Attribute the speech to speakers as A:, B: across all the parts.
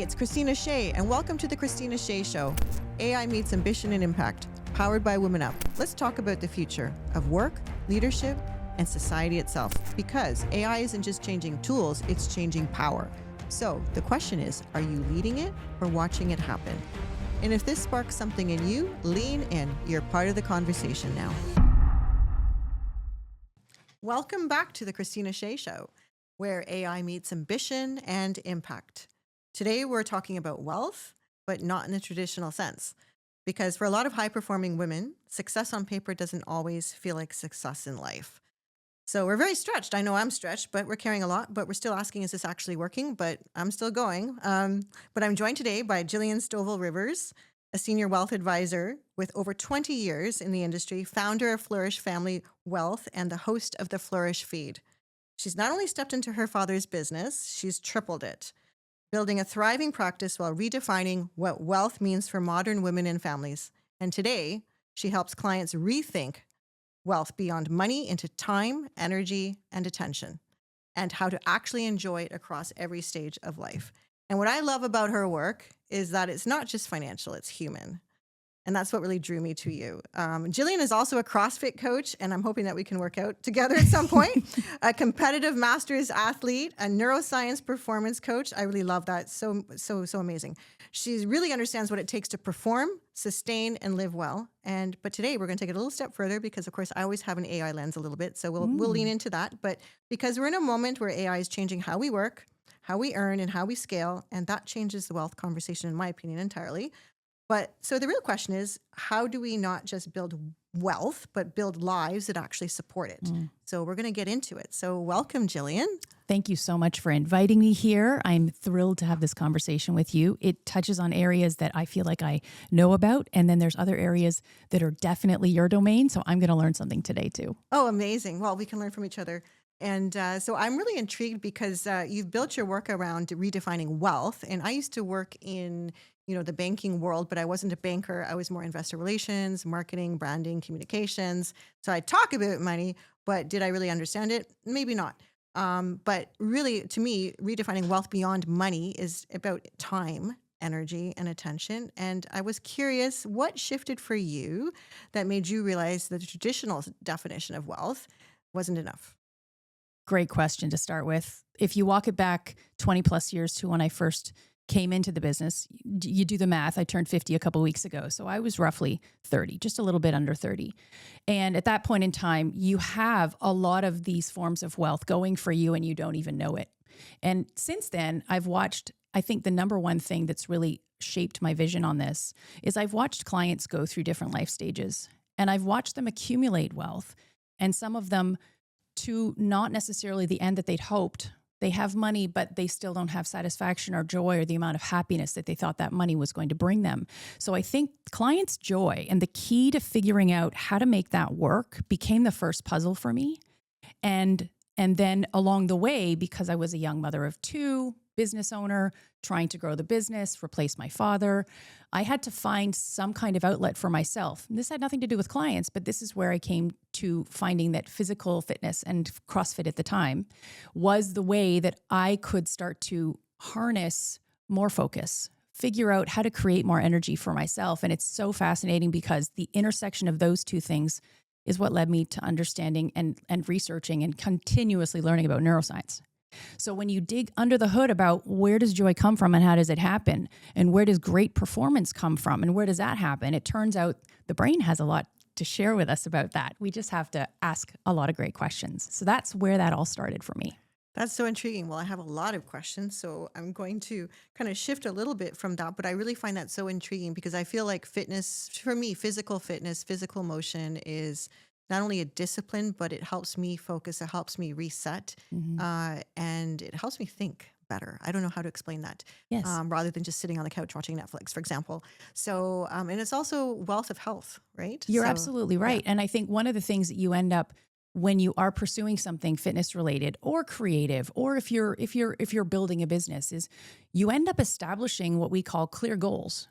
A: Hey, it's Kristina Shea, and welcome to the Kristina Shea Show. AI meets ambition and impact, powered by Women Up. Let's talk about the future of work, leadership, and society itself, because AI isn't just changing tools, it's changing power. So the question is, are you leading it or watching it happen? And if this sparks something in you, lean in. You're part of the conversation now. Welcome back to the Kristina Shea Show, where AI meets ambition and impact. Today, we're talking about wealth, but not in the traditional sense. Because for a lot of high-performing women, success on paper doesn't always feel like success in life. So we're very stretched. I know I'm stretched, but we're carrying a lot. But we're still asking, is this actually working? But I'm still going. But I'm joined today by Gillian Stovel Rivers, a senior wealth advisor with over 20 years in the industry, founder of Flourish Family Wealth, and the host of the Flourish Feed. She's not only stepped into her father's business, she's tripled it, building a thriving practice while redefining what wealth means for modern women and families. And today, she helps clients rethink wealth beyond money into time, energy, and attention, and how to actually enjoy it across every stage of life. And what I love about her work is that it's not just financial, it's human. And that's what really drew me to you. Gillian is also a CrossFit coach, and I'm hoping that we can work out together at some point. A competitive masters athlete, a neuroscience performance coach. I really love that. So amazing. She really understands what it takes to perform, sustain, and live well. But today we're going to take it a little step further because, of course, I always have an AI lens a little bit. So we'll lean into that. But because we're in a moment where AI is changing how we work, how we earn, and how we scale, and that changes the wealth conversation, in my opinion, entirely. But so the real question is, how do we not just build wealth, but build lives that actually support it? So we're going to get into it. So welcome, Gillian.
B: Thank you so much for inviting me here. I'm thrilled to have this conversation with you. It touches on areas that I feel like I know about, and then there's other areas that are definitely your domain. So I'm going to learn something today too.
A: Oh, amazing. Well, we can learn from each other. And so I'm really intrigued because you've built your work around redefining wealth. And I used to work in the banking world, but I wasn't a banker. I was more investor relations, marketing, branding, communications. So I talk about money, but did I really understand it? Maybe not. But really, to me, redefining wealth beyond money is about time, energy, and attention. And I was curious, what shifted for you that made you realize that the traditional definition of wealth wasn't enough?
B: Great question to start with. If you walk it back 20 plus years to when I first came into the business, you do the math. I turned 50 a couple of weeks ago. So I was roughly 30, just a little bit under 30. And at that point in time, you have a lot of these forms of wealth going for you and you don't even know it. And since then, I've watched, I think the number one thing that's really shaped my vision on this is I've watched clients go through different life stages and I've watched them accumulate wealth, and some of them to not necessarily the end that they'd hoped. They have money, but they still don't have satisfaction or joy or the amount of happiness that they thought that money was going to bring them. So I think clients' joy and the key to figuring out how to make that work became the first puzzle for me. And then along the way, because I was a young mother of two, business owner, trying to grow the business, replace my father, I had to find some kind of outlet for myself. And this had nothing to do with clients, but this is where I came to finding that physical fitness and CrossFit at the time was the way that I could start to harness more focus, figure out how to create more energy for myself. And it's so fascinating because the intersection of those two things is what led me to understanding and researching and continuously learning about neuroscience. So when you dig under the hood about where does joy come from and how does it happen, and where does great performance come from and where does that happen, it turns out the brain has a lot to share with us about that. We just have to ask a lot of great questions. So that's where that all started for me.
A: That's so intriguing. Well, I have a lot of questions, so I'm going to kind of shift a little bit from that, but I really find that so intriguing because I feel like fitness, for me, physical fitness, physical motion is not only a discipline, but it helps me focus, it helps me reset, and it helps me think better. I don't know how to explain that.
B: Yes.
A: Rather than just sitting on the couch watching Netflix, for example. So, and it's also wealth of health, right?
B: You're absolutely right. Yeah. And I think one of the things that you end up when you are pursuing something fitness related or creative, or if you're building a business, is you end up establishing what we call clear goals.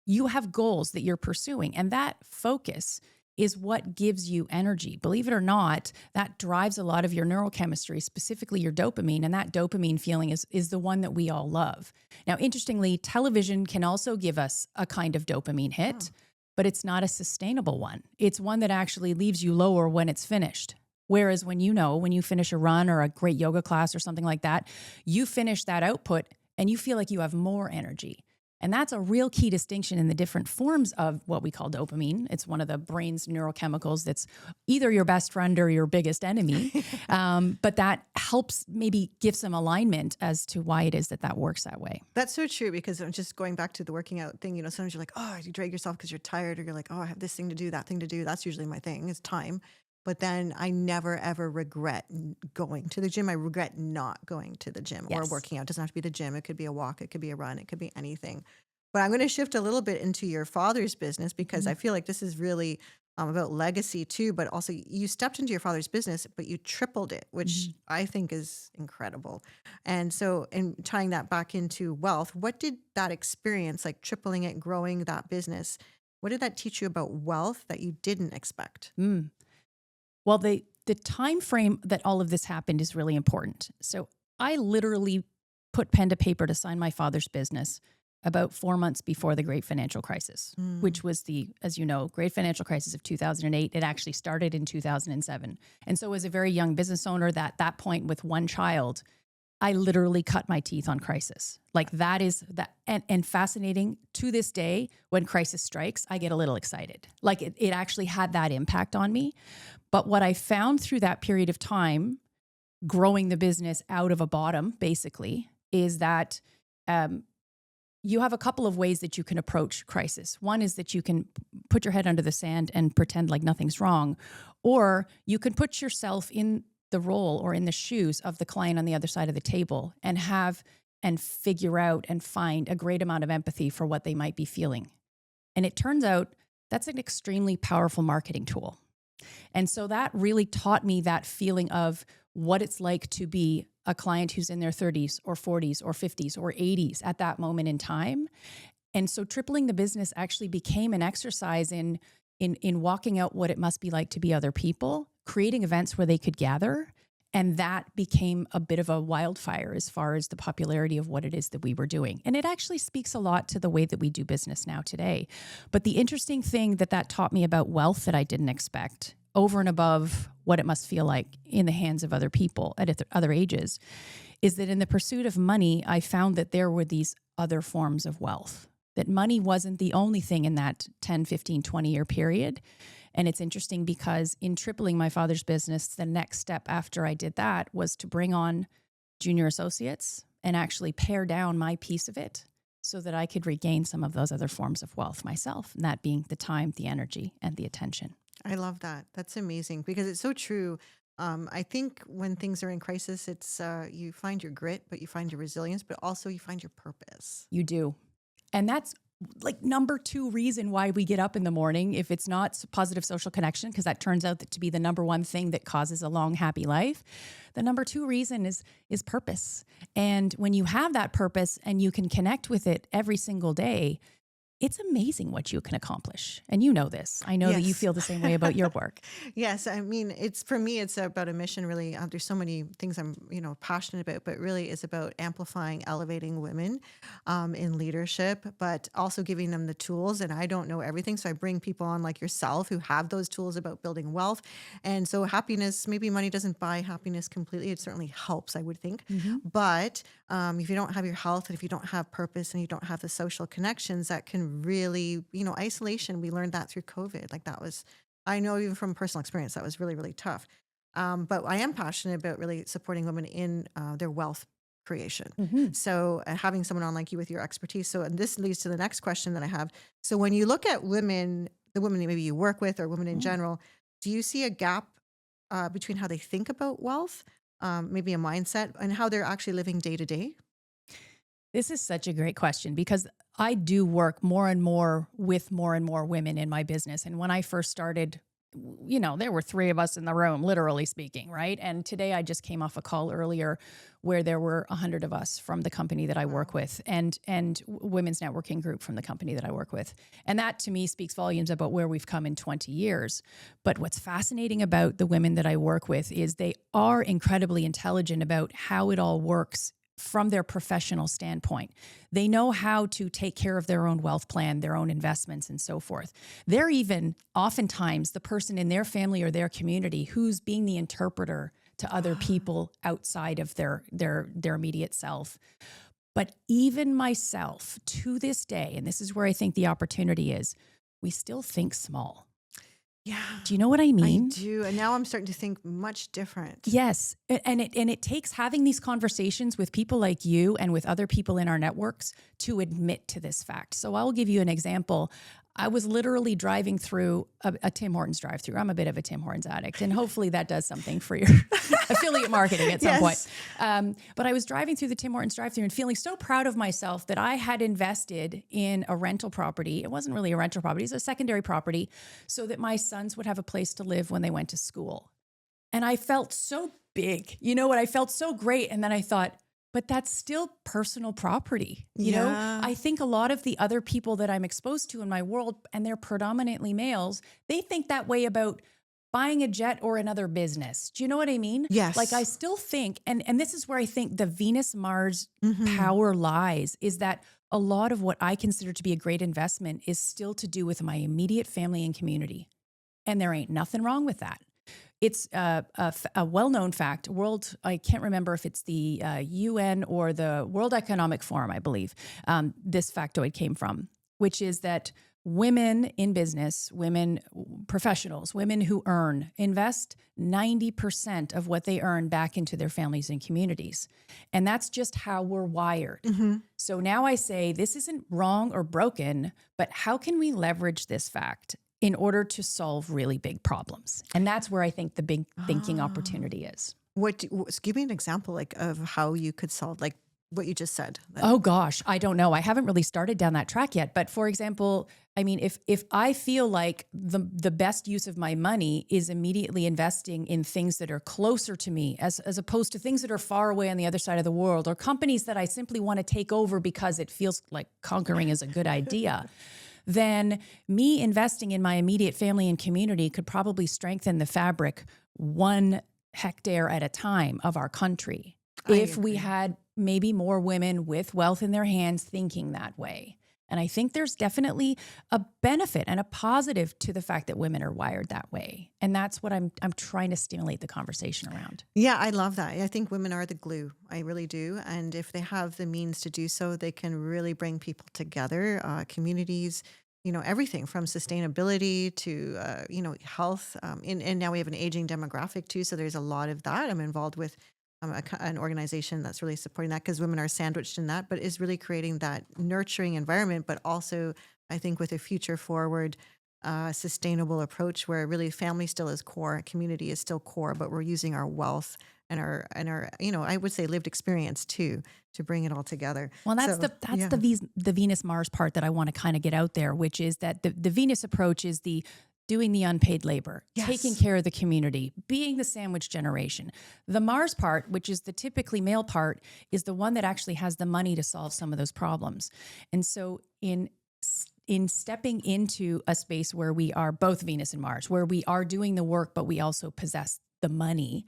B: You have goals that you're pursuing, and that focus is what gives you energy. Believe it or not, that drives a lot of your neurochemistry, specifically your dopamine. And that dopamine feeling is the one that we all love. Now, interestingly, television can also give us a kind of dopamine hit, but it's not a sustainable one. It's one that actually leaves you lower when it's finished. Whereas when you finish a run or a great yoga class or something like that, you finish that output and you feel like you have more energy. And that's a real key distinction in the different forms of what we call dopamine. It's one of the brain's neurochemicals that's either your best friend or your biggest enemy. But that helps maybe give some alignment as to why it is that works that way.
A: That's so true, because I'm just going back to the working out thing. Sometimes you're like, oh, you drag yourself because you're tired, or you're like, oh, I have this thing to do, that thing to do. That's usually my thing, is time. But then I never, ever regret going to the gym. I regret not going to the gym or working out. It doesn't have to be the gym. It could be a walk. It could be a run. It could be anything. But I'm going to shift a little bit into your father's business, because I feel like this is really about legacy too. But also, you stepped into your father's business, but you tripled it, which I think is incredible. And so, in tying that back into wealth, what did that experience, like tripling it, growing that business, what did that teach you about wealth that you didn't expect?
B: Well, the time frame that all of this happened is really important. So I literally put pen to paper to sign my father's business about 4 months before the great financial crisis, which was the, as you know, great financial crisis of 2008. It actually started in 2007. And so as a very young business owner, that point with one child, I literally cut my teeth on crisis. Like that is that, and fascinating to this day, when crisis strikes, I get a little excited. Like it actually had that impact on me. But what I found through that period of time, growing the business out of a bottom, basically, is that you have a couple of ways that you can approach crisis. One is that you can put your head under the sand and pretend like nothing's wrong, or you can put yourself in the role or in the shoes of the client on the other side of the table and figure out and find a great amount of empathy for what they might be feeling. And it turns out that's an extremely powerful marketing tool. And so that really taught me that feeling of what it's like to be a client who's in their 30s or 40s or 50s or 80s at that moment in time. And so tripling the business actually became an exercise in walking out what it must be like to be other people, creating events where they could gather. And that became a bit of a wildfire as far as the popularity of what it is that we were doing. And it actually speaks a lot to the way that we do business now today. But the interesting thing that taught me about wealth that I didn't expect, over and above what it must feel like in the hands of other people at other ages, is that in the pursuit of money, I found that there were these other forms of wealth, that money wasn't the only thing in that 10, 15, 20-year period. And it's interesting because in tripling my father's business, the next step after I did that was to bring on junior associates and actually pare down my piece of it so that I could regain some of those other forms of wealth myself, and that being the time, the energy, and the attention.
A: I love that. That's amazing, because it's so true. I think when things are in crisis, it's you find your grit, but you find your resilience, but also you find your purpose.
B: You do. And that's like number 2 reason why we get up in the morning, if it's not positive social connection, because that turns out to be the number 1 thing that causes a long, happy life. The number 2 reason is purpose. And when you have that purpose and you can connect with it every single day, it's amazing what you can accomplish. And you know this. I know that you feel the same way about your work.
A: Yes. I mean, for me, it's about a mission, really. There's so many things I'm, passionate about, but really it's about amplifying, elevating women in leadership, but also giving them the tools. And I don't know everything. So I bring people on like yourself who have those tools about building wealth. And so happiness, maybe money doesn't buy happiness completely. It certainly helps, I would think. But if you don't have your health, and if you don't have purpose, and you don't have the social connections, that can really, isolation, we learned that through COVID. Like that was, I know even from personal experience, that was really, really tough. But I am passionate about really supporting women in their wealth creation. So having someone on like you with your expertise. So, and this leads to the next question that I have. So when you look at women, the women that maybe you work with or women in general, do you see a gap between how they think about wealth, maybe a mindset, and how they're actually living day to day?
B: This is such a great question, because I do work more and more with more and more women in my business. And when I first started you know, there were 3 of us in the room, literally speaking, right? And today I just came off a call earlier where there were 100 of us from the company that I work with, and women's networking group from the company that I work with. And that to me speaks volumes about where we've come in 20 years. But what's fascinating about the women that I work with is they are incredibly intelligent about how it all works from their professional standpoint. They know how to take care of their own wealth plan, their own investments, and so forth. They're even oftentimes the person in their family or their community who's being the interpreter to other people outside of their immediate self. But even myself, to this day, and this is where I think the opportunity is, we still think small.
A: Yeah.
B: Do you know what I mean?
A: I do. And now I'm starting to think much different.
B: Yes. And it takes having these conversations with people like you and with other people in our networks to admit to this fact. So I'll give you an example. I was literally driving through a Tim Hortons drive-through. I'm a bit of a Tim Hortons addict, and hopefully that does something for your affiliate marketing at some point. But I was driving through the Tim Hortons drive-through and feeling so proud of myself that I had invested in a rental property. It wasn't really a rental property. It was a secondary property so that my sons would have a place to live when they went to school. And I felt so big. You know what? I felt so great. And then I thought, but that's still personal property. You know, I think a lot of the other people that I'm exposed to in my world, and they're predominantly males, they think that way about buying a jet or another business. Do you know what I mean?
A: Yes.
B: Like I still think, and this is where I think the Venus-Mars power lies, is that a lot of what I consider to be a great investment is still to do with my immediate family and community. And there ain't nothing wrong with that. It's a well-known fact. I can't remember if it's the UN or the World Economic Forum, I believe, this factoid came from, which is that women in business, women professionals, women who invest 90% of what they earn back into their families and communities. And that's just how we're wired. So now I say, this isn't wrong or broken, but how can we leverage this fact in order to solve really big problems? And that's where I think the big thinking opportunity is.
A: Give me an example like of how you could solve like what you just said.
B: Oh gosh, I don't know. I haven't really started down that track yet. But for example, I mean, if I feel like the best use of my money is immediately investing in things that are closer to me as opposed to things that are far away on the other side of the world, or companies that I simply want to take over because it feels like conquering is a good idea, then me investing in my immediate family and community could probably strengthen the fabric 1 hectare at a time of our country. If we had maybe more women with wealth in their hands thinking that way. And I think there's definitely a benefit and a positive to the fact that women are wired that way. And that's what I'm trying to stimulate the conversation around.
A: Yeah, I love that. I think women are the glue. I really do. And if they have the means to do so, they can really bring people together, communities, you know, everything from sustainability to, you know, health. And now we have an aging demographic too. So there's a lot of that. I'm involved with an organization that's really supporting that because women are sandwiched in that, but is really creating that nurturing environment, but also I think with a future forward, sustainable approach where really family still is core, community is still core, but we're using our wealth and our, you know, I would say lived experience too, to bring it all together.
B: Well, that's the Venus Mars part that I want to kind of get out there, which is that the Venus approach is doing the unpaid labor, taking care of the community, being the sandwich generation. The Mars part, which is the typically male part, is the one that actually has the money to solve some of those problems. And so in stepping into a space where we are both Venus and Mars, where we are doing the work, but we also possess the money,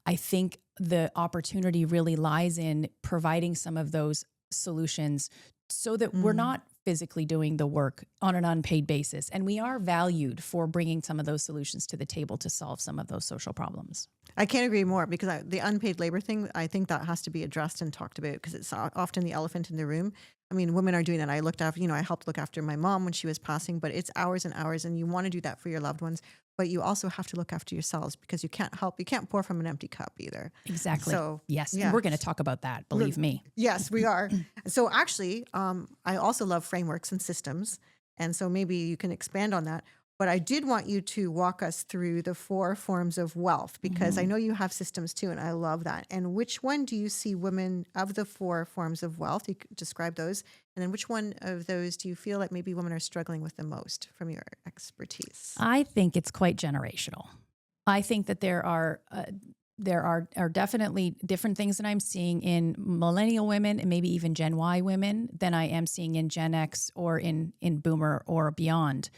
B: I think the opportunity really lies in providing some of those solutions so that we're not physically doing the work on an unpaid basis. And we are valued for bringing some of those solutions to the table to solve some of those social problems.
A: I can't agree more because the unpaid labor thing, I think that has to be addressed and talked about because it's often the elephant in the room. I mean, women are doing that. I helped look after my mom when she was passing, but it's hours and hours and you want to do that for your loved ones, but you also have to look after yourselves because you can't pour from an empty cup either.
B: Exactly.
A: So,
B: yes. Yeah. And we're going to talk about that. Believe me.
A: Yes, we are. So actually, I also love frameworks and systems. And so maybe you can expand on that. But I did want you to walk us through the 4 forms of wealth, because I
B: Mhm.
A: know you have systems too, and I love that. And which one do you see women of the 4 forms of wealth? You could describe those. And then which one of those do you feel like maybe women are struggling with the most from your expertise?
B: I think it's quite generational. I think that there are definitely different things that I'm seeing in millennial women and maybe even Gen Y women than I am seeing in Gen X or in Boomer or beyond.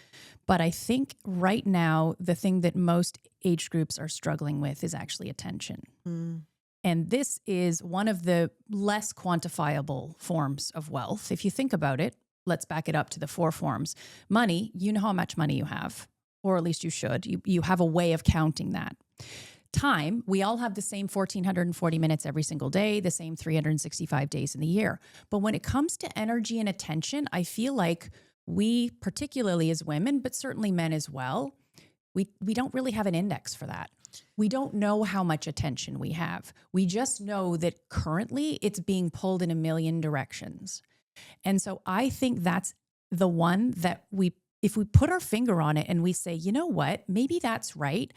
B: But I think right now the thing that most age groups are struggling with is actually attention.
A: Mm.
B: And this is one of the less quantifiable forms of wealth. If you think about it, let's back it up to the 4 forms. Money, you know how much money you have, or at least you should. You have a way of counting that. Time, we all have the same 1,440 minutes every single day, the same 365 days in the year. But when it comes to energy and attention, I feel like we, particularly as women, but certainly men as well, we don't really have an index for that. We don't know how much attention we have. We just know that currently it's being pulled in a million directions. And so I think that's the one that if we put our finger on it and we say, you know what, maybe that's right,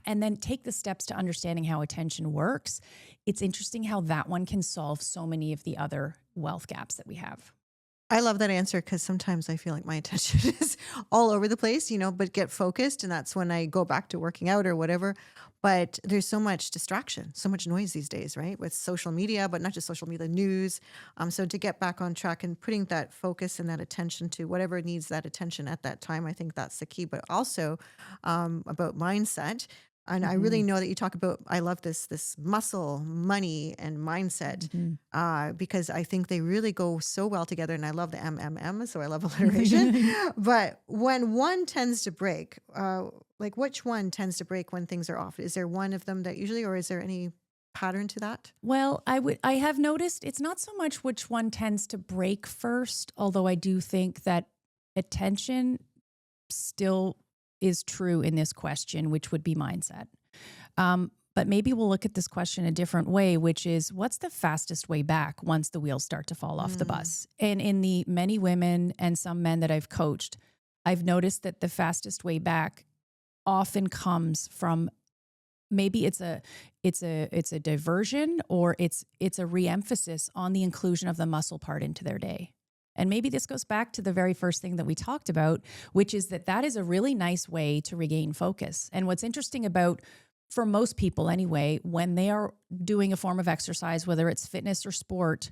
B: and then take the steps to understanding how attention works, it's interesting how that one can solve so many of the other wealth gaps that we have.
A: I love that answer, because sometimes I feel like my attention is all over the place, but get focused. And that's when I go back to working out or whatever. But there's so much distraction, so much noise these days, right? With social media, but not just social media, news. So to get back on track and putting that focus and that attention to whatever needs that attention at that time, I think that's the key. But also about mindset. And I really
B: Mhm.
A: know that you talk about, I love this muscle, money, and mindset,
B: Mhm.
A: because I think they really go so well together. And I love the MMM, so I love alliteration. But when one tends to break, like which one tends to break when things are off? Is there one of them that usually, or is there any pattern to that?
B: Well, I have noticed it's not so much which one tends to break first, although I do think that attention still is true in this question, which would be mindset. But maybe we'll look at this question a different way, which is what's the fastest way back once the wheels start to fall off the
A: Mm.
B: bus? And in the many women and some men that I've coached, I've noticed that the fastest way back often comes from maybe it's a diversion, or it's a reemphasis on the inclusion of the muscle part into their day. And maybe this goes back to the very first thing that we talked about, which is that is a really nice way to regain focus. And what's interesting about, for most people anyway, when they are doing a form of exercise, whether it's fitness or sport,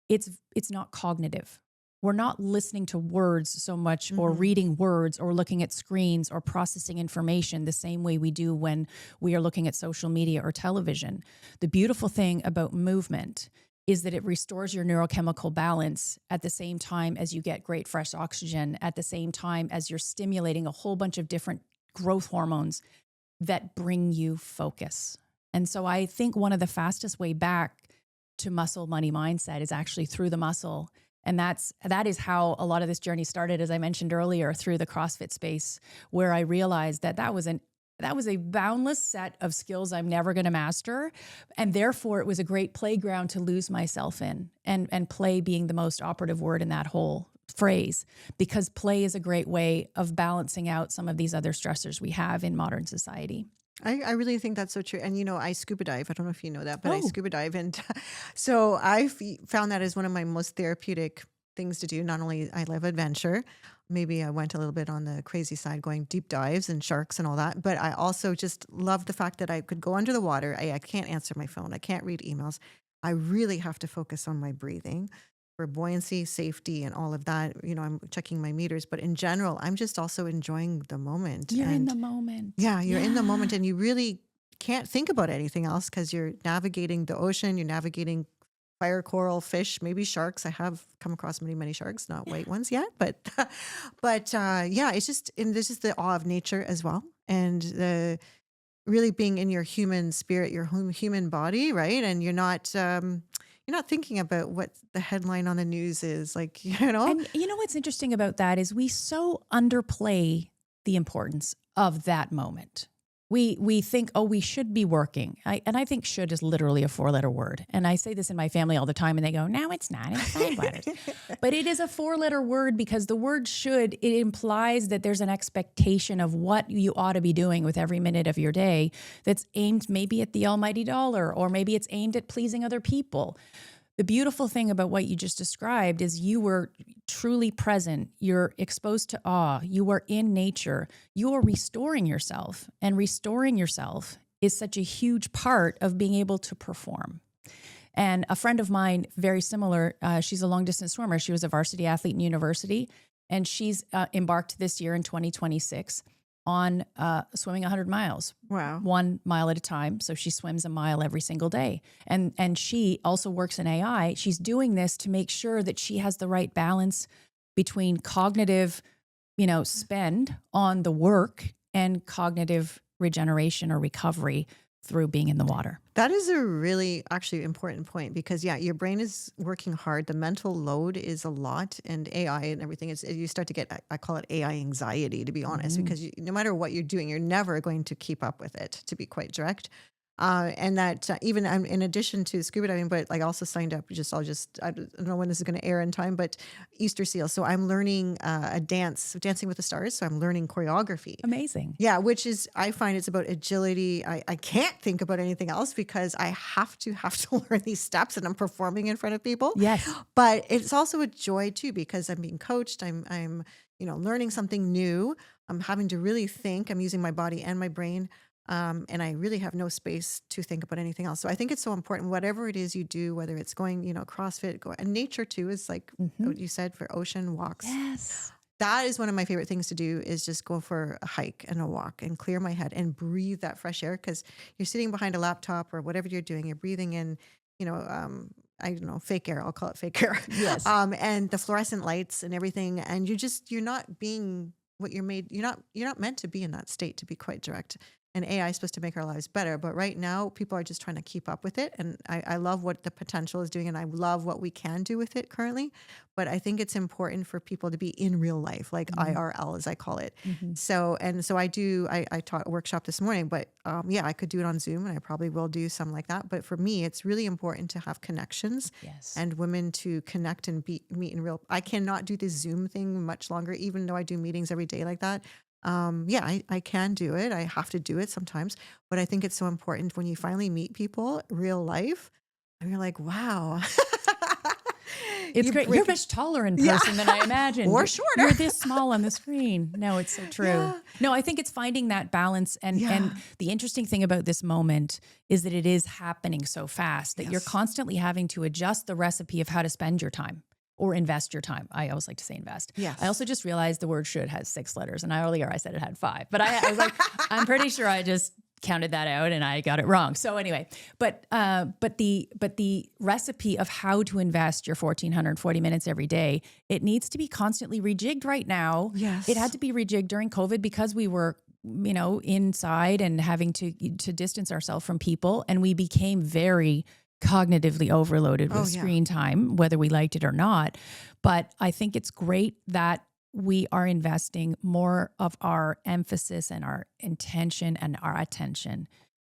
B: it's not cognitive. We're not listening to words so much, or
A: Hmm.
B: reading words, or looking at screens, or processing information the same way we do when we are looking at social media or television. The beautiful thing about movement is that it restores your neurochemical balance at the same time as you get great fresh oxygen, at the same time as you're stimulating a whole bunch of different growth hormones that bring you focus. And so I think one of the fastest way back to muscle money mindset is actually through the muscle. And that is how a lot of this journey started, as I mentioned earlier, through the CrossFit space, where I realized that was a boundless set of skills I'm never going to master. And therefore it was a great playground to lose myself in, and play being the most operative word in that whole phrase, because play is a great way of balancing out some of these other stressors we have in modern society.
A: I really think that's so true. And, I scuba dive. I don't know if you know that, but I
B: Oh,
A: scuba dive. And so I found that as one of my most therapeutic things to do. Not only I love adventure, maybe I went a little bit on the crazy side going deep dives and sharks and all that, but I also just love the fact that I could go under the water. I can't answer my phone. I can't read emails. I really have to focus on my breathing for buoyancy, safety, and all of that. I'm checking my meters, but in general, I'm just also enjoying the moment.
B: you're in
A: And
B: the moment.
A: yeah, you're in the
B: Yeah.
A: moment, and you really can't think about anything else because you're navigating the ocean, you're navigating fire coral, fish, maybe sharks. I have come across many, many sharks, not white ones yet, but yeah, it's just, and this is the awe of nature as well, and the really being in your human spirit, your human body, right? And you're not thinking about what the headline on the news is, like,
B: And you know what's interesting about that is we so underplay the importance of that moment. we think, oh, we should be working. And I think should is literally a 4-letter word. And I say this in my family all the time and they go, no, it's not. It's 5 letters. But it is a 4-letter word because the word should, it implies that there's an expectation of what you ought to be doing with every minute of your day that's aimed maybe at the almighty dollar, or maybe it's aimed at pleasing other people. The beautiful thing about what you just described is you were truly present. You're exposed to awe. You are in nature. You are restoring yourself. And restoring yourself is such a huge part of being able to perform. And a friend of mine, very similar, she's a long distance swimmer. She was a varsity athlete in university. And she's embarked this year in 2026 on swimming 100 miles.
A: Wow.
B: 1 mile at a time. So she swims a mile every single day. And she also works in AI. She's doing this to make sure that she has the right balance between cognitive, spend on the work and cognitive regeneration or recovery through being in the water.
A: That is a really actually important point because your brain is working hard. The mental load is a lot, and AI and everything is, you start to get, I call it AI anxiety, to be honest, because no matter what you're doing, you're never going to keep up with it, to be quite direct. And that even in addition to scuba diving, but like also signed up, I don't know when this is going to air in time, but Easter Seal. So I'm learning Dancing with the Stars. So I'm learning choreography.
B: Amazing.
A: Yeah, which is, I find it's about agility. I can't think about anything else because I have to learn these steps and I'm performing in front of people.
B: Yes.
A: But it's also a joy too, because I'm being coached. I'm learning something new. I'm having to really think. I'm using my body and my brain. And I really have no space to think about anything else. So I think it's so important, whatever it is you do, whether it's going, CrossFit, and nature too is like what you said, for ocean walks.
B: Yes.
A: That is one of my favorite things to do, is just go for a hike and a walk and clear my head and breathe that fresh air. Because you're sitting behind a laptop or whatever you're doing, you're breathing in, I don't know, fake air. I'll call it fake air.
B: Yes.
A: And the fluorescent lights and everything. And you're not being what you're made. You're not meant to be in that state, to be quite direct. And AI is supposed to make our lives better. But right now, people are just trying to keep up with it. And I love what the potential is doing. And I love what we can do with it currently. But I think it's important for people to be in real life, like IRL, as I call it. So I taught a workshop this morning, but I could do it on Zoom, and I probably will do some like that. But for me, it's really important to have connections and women to connect and meet in real. I cannot do this Zoom thing much longer, even though I do meetings every day like that. I can do it. I have to do it sometimes, but I think it's so important when you finally meet people real life and you're like, wow.
B: It's great. You're much taller in person than I imagined.
A: Or shorter.
B: You're this small on the screen. No, it's so true.
A: Yeah.
B: No, I think it's finding that balance. And the interesting thing about this moment is that it is happening so fast that you're constantly having to adjust the recipe of how to spend your time. Or invest your time. I always like to say invest.
A: Yes.
B: I also just realized the word should has 6 letters. And earlier I said it had 5. But I was like, I'm pretty sure I just counted that out and I got it wrong. So anyway, but the recipe of how to invest your 1,440 minutes every day, it needs to be constantly rejigged right now.
A: Yes.
B: It had to be rejigged during COVID because we were inside and having to distance ourselves from people. And we became very cognitively overloaded with screen time, whether we liked it or not. But I think it's great that we are investing more of our emphasis and our intention and our attention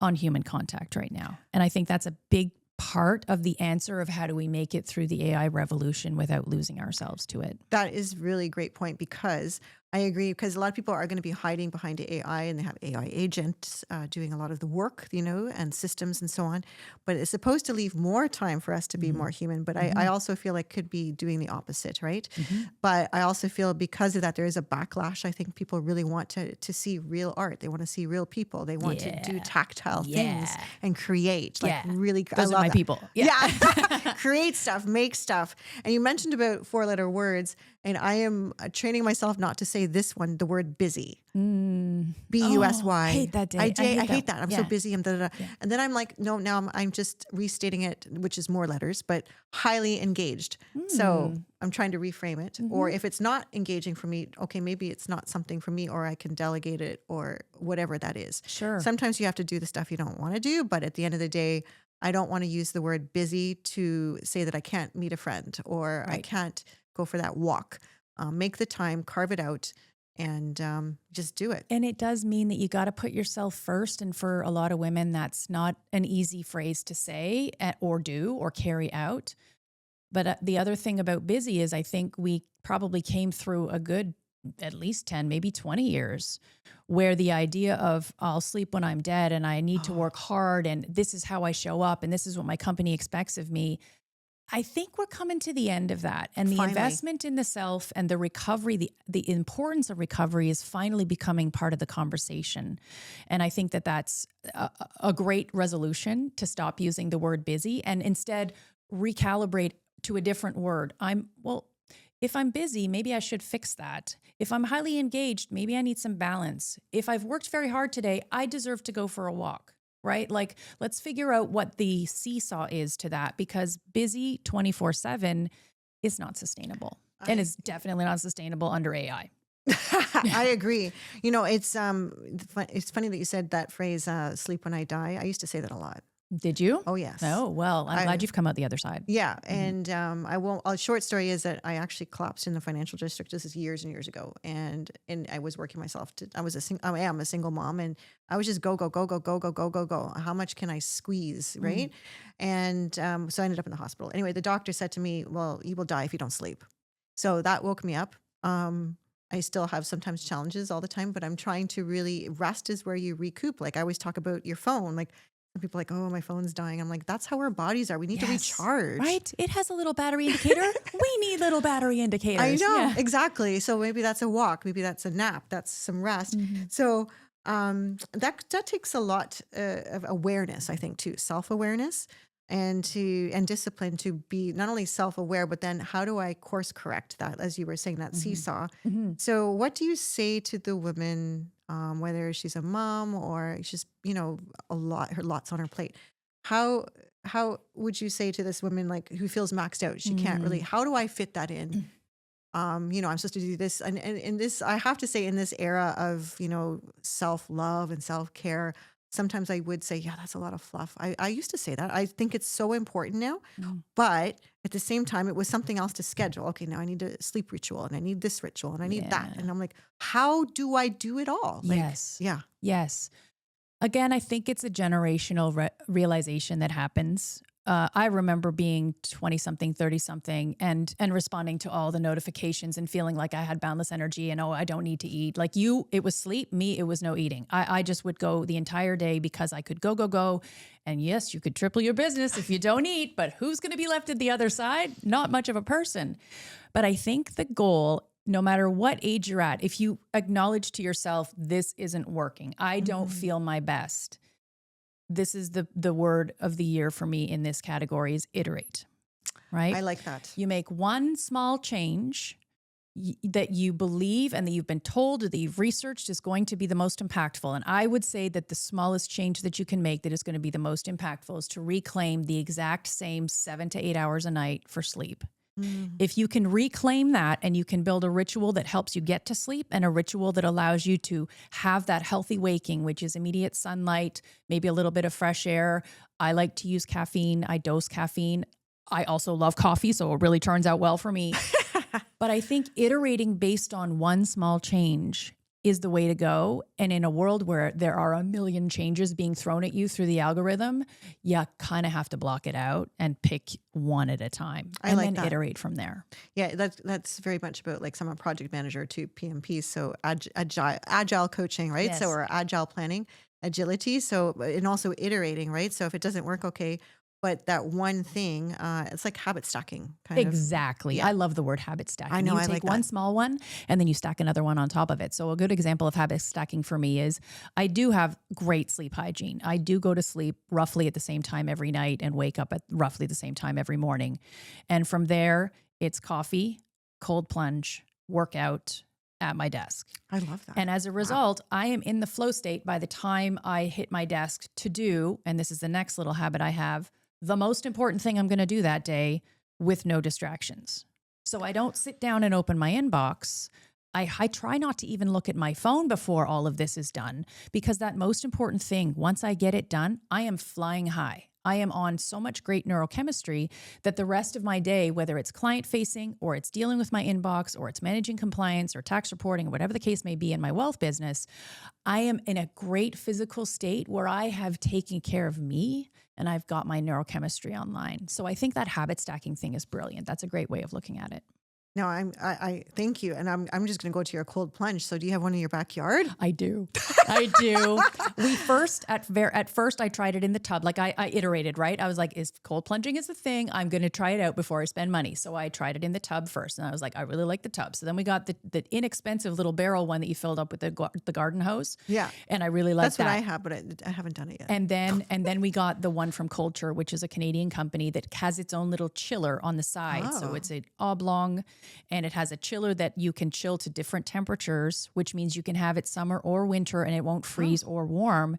B: on human contact right now. And I think that's a big part of the answer of how do we make it through the AI revolution without losing ourselves to it.
A: That is really a great point, because I agree, because a lot of people are going to be hiding behind AI, and they have AI agents doing a lot of the work, and systems and so on. But it's supposed to leave more time for us to be more human. But I also feel like could be doing the opposite, right? But I also feel because of that, there is a backlash. I think people really want to see real art. They want to see real people. They want to do tactile things and create. Really,
B: those are my people.
A: Create stuff, make stuff. And you mentioned about 4-letter words, and I am training myself not to say this one, the word busy. BUSY.
B: I hate that day.
A: I hate that. I'm so busy. And then I'm like, no, now I'm just restating it, which is more letters, but highly engaged. So I'm trying to reframe it. Or if it's not engaging for me, okay, maybe it's not something for me, or I can delegate it, or whatever that is.
B: Sure.
A: Sometimes you have to do the stuff you don't want to do, but at the end of the day, I don't want to use the word busy to say that I can't meet a friend, or I can't go for that walk. Make the time, carve it out. and just do it.
B: And it does mean that you got to put yourself first. And for a lot of women, that's not an easy phrase to say or do or carry out. But the other thing about busy is I think we probably came through a good at least 10, maybe 20 years where the idea of I'll sleep when I'm dead and I need to work hard and this is how I show up and this is what my company expects of me. I think we're coming to the end of that. And the investment in the self and the recovery, the importance of recovery is finally becoming part of the conversation. And I think that that's a great resolution to stop using the word busy and instead recalibrate to a different word. If I'm busy, maybe I should fix that. If I'm highly engaged, maybe I need some balance. If I've worked very hard today, I deserve to go for a walk, right? Like, let's figure out what the seesaw is to that, because busy 24/7 is not sustainable and is definitely not sustainable under AI.
A: I agree. You know, it's funny that you said that phrase, sleep when I die. I used to say that a lot.
B: Did you?
A: Oh, yes.
B: Oh, well, I'm glad you've come out the other side.
A: Yeah. And a short story is that I actually collapsed in the financial district. This is years and years ago. And I was working myself I am a single mom, and I was just go. How much can I squeeze? Right. And so I ended up in the hospital. Anyway, the doctor said to me, well, you will die if you don't sleep. So that woke me up. I still have sometimes challenges all the time, but I'm trying to really rest is where you recoup. Like I always talk about your phone, like, and people are like, oh, my phone's dying. I'm like, that's how our bodies are. We need to recharge.
B: Right? It has a little battery indicator. We need little battery indicators.
A: I know, exactly. So maybe that's a walk. Maybe that's a nap. That's some rest. So that takes a lot of awareness, I think, too. Self-awareness and discipline to be not only self-aware, but then how do I course correct that, as you were saying, that seesaw. So what do you say to the woman, whether she's a mom or she's, lots on her plate? How would you say to this woman, like, who feels maxed out? She can't really, how do I fit that in? I'm supposed to do this. And in this, I have to say, in this era of, self-love and self-care, sometimes I would say, yeah, that's a lot of fluff. I used to say that. I think it's so important now. But at the same time, it was something else to schedule. Okay, now I need a sleep ritual and I need this ritual and I need that. And I'm like, how do I do it all? Like,
B: yes.
A: Yeah.
B: Yes. Again, I think it's a generational realization that happens. I remember being 20-something, 30-something and responding to all the notifications and feeling like I had boundless energy and, I don't need to eat. Like you, it was sleep. Me, it was no eating. I just would go the entire day because I could go. And yes, you could triple your business if you don't eat, but who's going to be left at the other side? Not much of a person. But I think the goal, no matter what age you're at, if you acknowledge to yourself, this isn't working, I don't feel my best. This is the word of the year for me in this category is iterate, right?
A: I like that.
B: You make one small change that you believe and that you've been told or that you've researched is going to be the most impactful. And I would say that the smallest change that you can make that is going to be the most impactful is to reclaim the exact same 7 to 8 hours a night for sleep. If you can reclaim that and you can build a ritual that helps you get to sleep and a ritual that allows you to have that healthy waking, which is immediate sunlight, maybe a little bit of fresh air. I like to use caffeine. I dose caffeine. I also love coffee, so it really turns out well for me. But I think iterating based on one small change is the way to go. And in a world where there are a million changes being thrown at you through the algorithm, you kind of have to block it out and pick one at a time and then iterate from there.
A: Yeah, that's very much about, like, I'm a project manager to PMP, so agile coaching, right? Yes. So, or agile planning, agility. So, and also iterating, right? So if it doesn't work, okay. But that one thing, it's like habit stacking.
B: Exactly. Yeah. I love the word habit stacking.
A: I know.
B: You take one small one and then you stack another one on top of it. So a good example of habit stacking for me is I do have great sleep hygiene. I do go to sleep roughly at the same time every night and wake up at roughly the same time every morning. And from there, it's coffee, cold plunge, workout at my desk.
A: I love that.
B: And as a result, I am in the flow state by the time I hit my desk to do, and this is the next little habit I have, the most important thing I'm going to do that day with no distractions. So I don't sit down and open my inbox. I try not to even look at my phone before all of this is done, because that most important thing, once I get it done, I am flying high. I am on so much great neurochemistry that the rest of my day, whether it's client facing or it's dealing with my inbox or it's managing compliance or tax reporting or whatever the case may be in my wealth business, I am in a great physical state where I have taken care of me and I've got my neurochemistry online. So I think that habit stacking thing is brilliant. That's a great way of looking at it.
A: No, I thank you. And I'm just going to go to your cold plunge. So do you have one in your backyard?
B: I do. I do. We first, at first I tried it in the tub. Like I iterated, right? I was like, is cold plunging is the thing. I'm going to try it out before I spend money. So I tried it in the tub first. And I was like, I really like the tub. So then we got the inexpensive little barrel one that you filled up with the garden hose.
A: Yeah.
B: And I really liked that.
A: That's what I have, but I haven't done it yet.
B: And then we got the one from Culture, which is a Canadian company that has its own little chiller on the side.
A: Oh.
B: So it's an oblong, and it has a chiller that you can chill to different temperatures, which means you can have it summer or winter and it won't freeze or warm.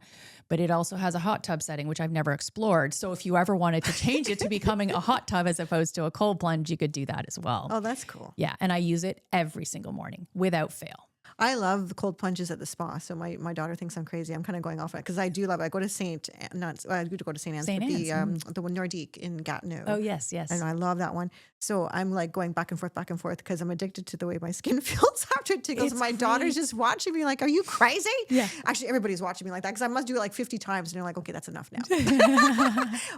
B: But it also has a hot tub setting, which I've never explored. So if you ever wanted to change it to becoming a hot tub as opposed to a cold plunge, you could do that as well.
A: Oh, that's cool.
B: Yeah. And I use it every single morning without fail.
A: I love the cold plunges at the spa. So my daughter thinks I'm crazy. I'm kind of going off it because I do love it. I go to I do go to St. Anne's, the one Nordique in Gatineau.
B: Oh, yes.
A: And I love that one. So I'm like going back and forth because I'm addicted to the way my skin feels after it tickles.
B: It's
A: My daughter's just watching me like, are you crazy?
B: Yeah.
A: Actually, everybody's watching me like that because I must do it like 50 times. And they're like, okay, that's enough now.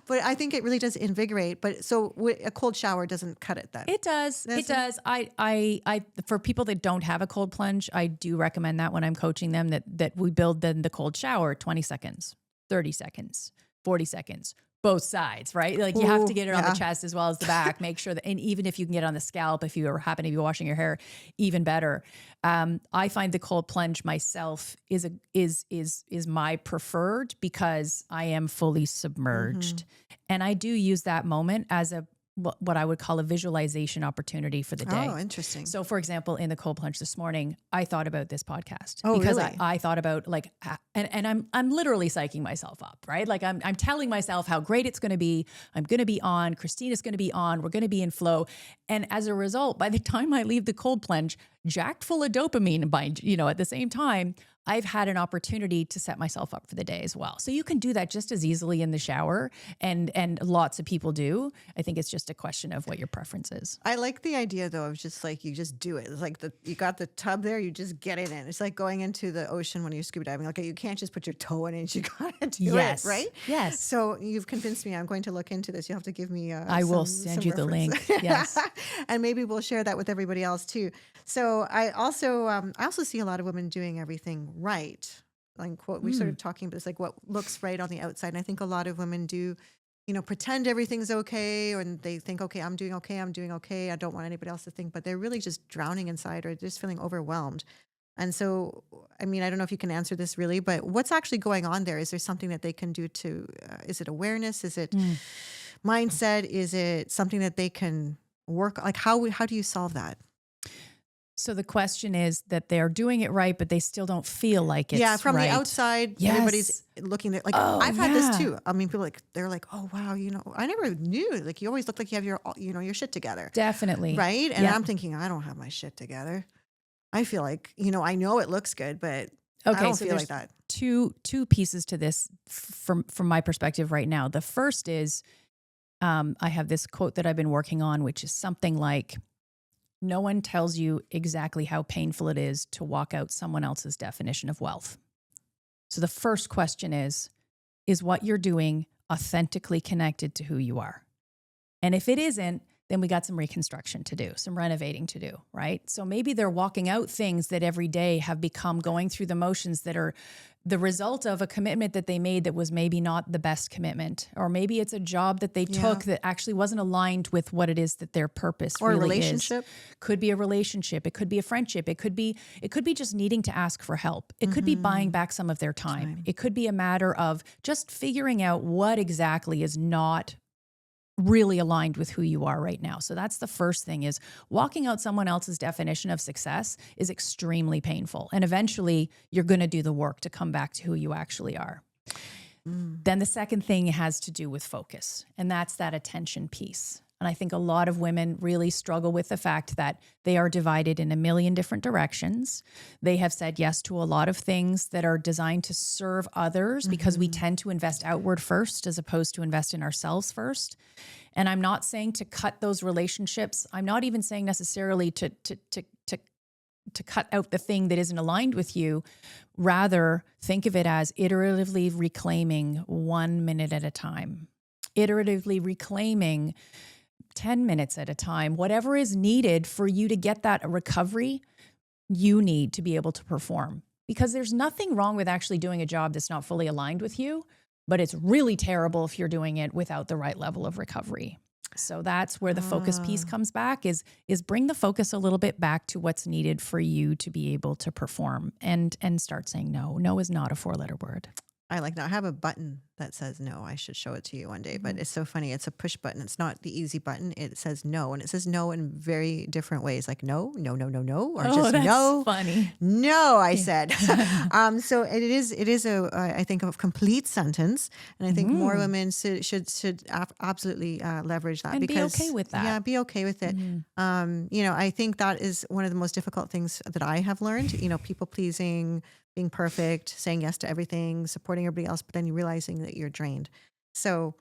A: But I think it really does invigorate. But so a cold shower doesn't cut it then.
B: It does. It does. I for people that don't have a cold plunge, I do recommend that when I'm coaching them that we build the cold shower 20 seconds, 30 seconds, 40 seconds, both sides, right? Like you have to get it on the chest as well as the back. Make sure that, and even if you can get it on the scalp, if you happen to be washing your hair, even better. I find the cold plunge myself is my preferred because I am fully submerged, and I do use that moment as what I would call a visualization opportunity for the day.
A: Oh, interesting.
B: So for example, in the cold plunge this morning, I thought about this podcast
A: because
B: really? I thought about like, and I'm literally psyching myself up, right? Like I'm telling myself how great it's going to be. I'm going to be on, Kristina's going to be on, we're going to be in flow. And as a result, by the time I leave the cold plunge, jacked full of dopamine, at the same time, I've had an opportunity to set myself up for the day as well. So you can do that just as easily in the shower, and lots of people do. I think it's just a question of what your preference is.
A: I like the idea though of just like you just do it. It's like you got the tub there, you just get it in. It's like going into the ocean when you're scuba diving. Like you can't just put your toe in it, you gotta do it, right?
B: Yes.
A: So you've convinced me. I'm going to look into this. You have to give me.
B: I will send you the link. Yes,
A: and maybe we'll share that with everybody else too. So I also see a lot of women doing everything right. Like what we started talking about, it's like what looks right on the outside. And I think a lot of women do, pretend everything's okay, and they think, okay, I'm doing okay. I don't want anybody else to think, but they're really just drowning inside or just feeling overwhelmed. And so, I mean, I don't know if you can answer this really, but what's actually going on there? Is there something that they can do is it awareness? Is it mindset? Is it something that they can work? Like how do you solve that?
B: So the question is that they're doing it right, but they still don't feel like it's
A: from
B: right.
A: the outside, everybody's looking at like, I've had this too. I mean, people they're like, oh wow, I never knew. Like you always look like you have your shit together.
B: Definitely.
A: Right. And I'm thinking, I don't have my shit together. I feel like, I know it looks good, but I don't feel like that.
B: Two pieces to this from my perspective right now. The first is, I have this quote that I've been working on, which is something like, no one tells you exactly how painful it is to walk out someone else's definition of wealth. So the first question is what you're doing authentically connected to who you are? And if it isn't, then we got some reconstruction to do, some renovating to do, right? So maybe they're walking out things that every day have become going through the motions that are the result of a commitment that they made that was maybe not the best commitment. Or maybe it's a job that they took that actually wasn't aligned with what it is that their purpose
A: or
B: really
A: a relationship.
B: Is. Could be a relationship. It could be a friendship. It could be just needing to ask for help. It could be buying back some of their time. It could be a matter of just figuring out what exactly is not really aligned with who you are right now. So that's the first thing, is walking out someone else's definition of success is extremely painful. And eventually you're going to do the work to come back to who you actually are. Then the second thing has to do with focus, and that's that attention piece. And I think a lot of women really struggle with the fact that they are divided in a million different directions. They have said yes to a lot of things that are designed to serve others because we tend to invest outward first as opposed to invest in ourselves first. And I'm not saying to cut those relationships. I'm not even saying necessarily to cut out the thing that isn't aligned with you. Rather, think of it as iteratively reclaiming 1 minute at a time, iteratively reclaiming 10 minutes at a time, whatever is needed for you to get that recovery you need to be able to perform. Because there's nothing wrong with actually doing a job that's not fully aligned with you, but it's really terrible if you're doing it without the right level of recovery. So that's where the focus piece comes back is bring the focus a little bit back to what's needed for you to be able to perform and start saying no. No is not a 4-letter word.
A: I like that. I have a button that says no. I should show it to you one day, but it's so funny. It's a push button. It's not the easy button. It says no, and it says no in very different ways, like no, no, no, no, no, or just
B: that's
A: no.
B: Funny.
A: No, I said. So it is I think a complete sentence, and I think more women should absolutely leverage that
B: And
A: because
B: be okay with that.
A: Yeah, be okay with it. I think that is one of the most difficult things that I have learned. People pleasing, being perfect, saying yes to everything, supporting everybody else, but then you realizing that you're drained. So,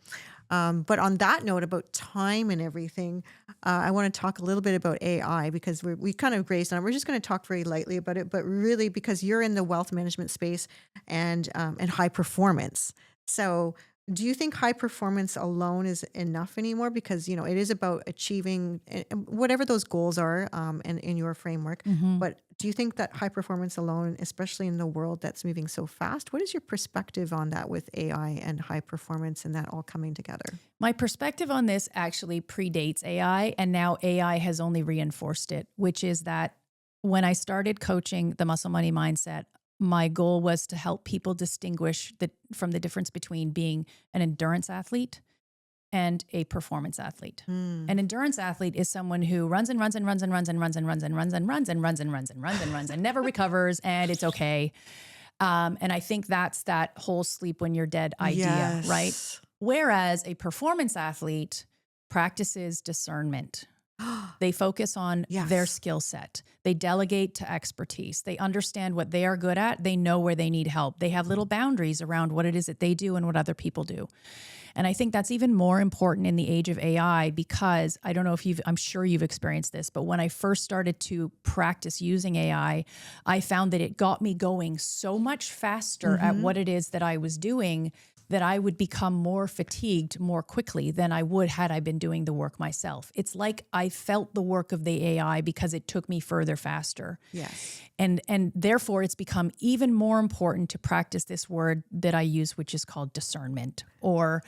A: but on that note about time and everything, I want to talk a little bit about AI because we kind of grazed on it. We're just going to talk very lightly about it, but really because you're in the wealth management space and high performance. So do you think high performance alone is enough anymore? Because, it is about achieving whatever those goals are and in your framework. But do you think that high performance alone, especially in the world that's moving so fast, what is your perspective on that with AI and high performance and that all coming together?
B: My perspective on this actually predates AI, and now AI has only reinforced it, which is that when I started coaching the muscle money mindset, my goal was to help people distinguish from the difference between being an endurance athlete and a performance athlete. An endurance athlete is someone who runs and runs and runs and runs and runs and runs and runs and runs and runs and runs and runs and runs and never recovers, and it's okay. And I think that's that whole sleep when you're dead idea, right? Whereas a performance athlete practices discernment. They focus on their skill set. They delegate to expertise. They understand what they are good at. They know where they need help. They have little boundaries around what it is that they do and what other people do. And I think that's even more important in the age of AI because I don't know if I'm sure you've experienced this, but when I first started to practice using AI, I found that it got me going so much faster at what it is that I was doing that I would become more fatigued more quickly than I would had I been doing the work myself. It's like I felt the work of the AI because it took me further faster.
A: Yes.
B: And therefore it's become even more important to practice this word that I use, which is called discernment or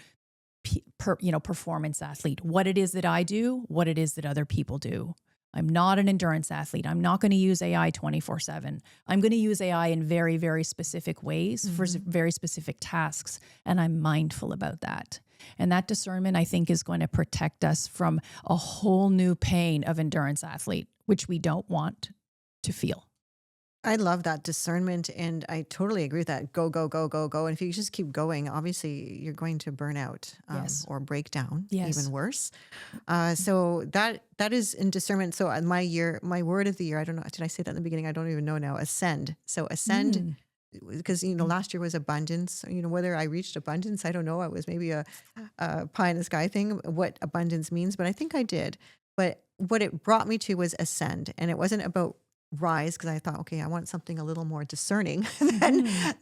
B: performance athlete. What it is that I do, what it is that other people do. I'm not an endurance athlete. I'm not going to use AI 24/7. I'm going to use AI in very, very specific ways for very specific tasks. And I'm mindful about that. And that discernment, I think, is going to protect us from a whole new pain of endurance athlete, which we don't want to feel.
A: I love that discernment, and I totally agree with that. Go, go, go, go, go. And if you just keep going, obviously you're going to burn out or break down, even worse. So that is in discernment. So my word of the year, I don't know, did I say that in the beginning? I don't even know now. Ascend. So ascend, because last year was abundance. Whether I reached abundance, I don't know. It was maybe a pie in the sky thing. What abundance means, but I think I did. But what it brought me to was ascend, and it wasn't about rise, because I thought, okay, I want something a little more discerning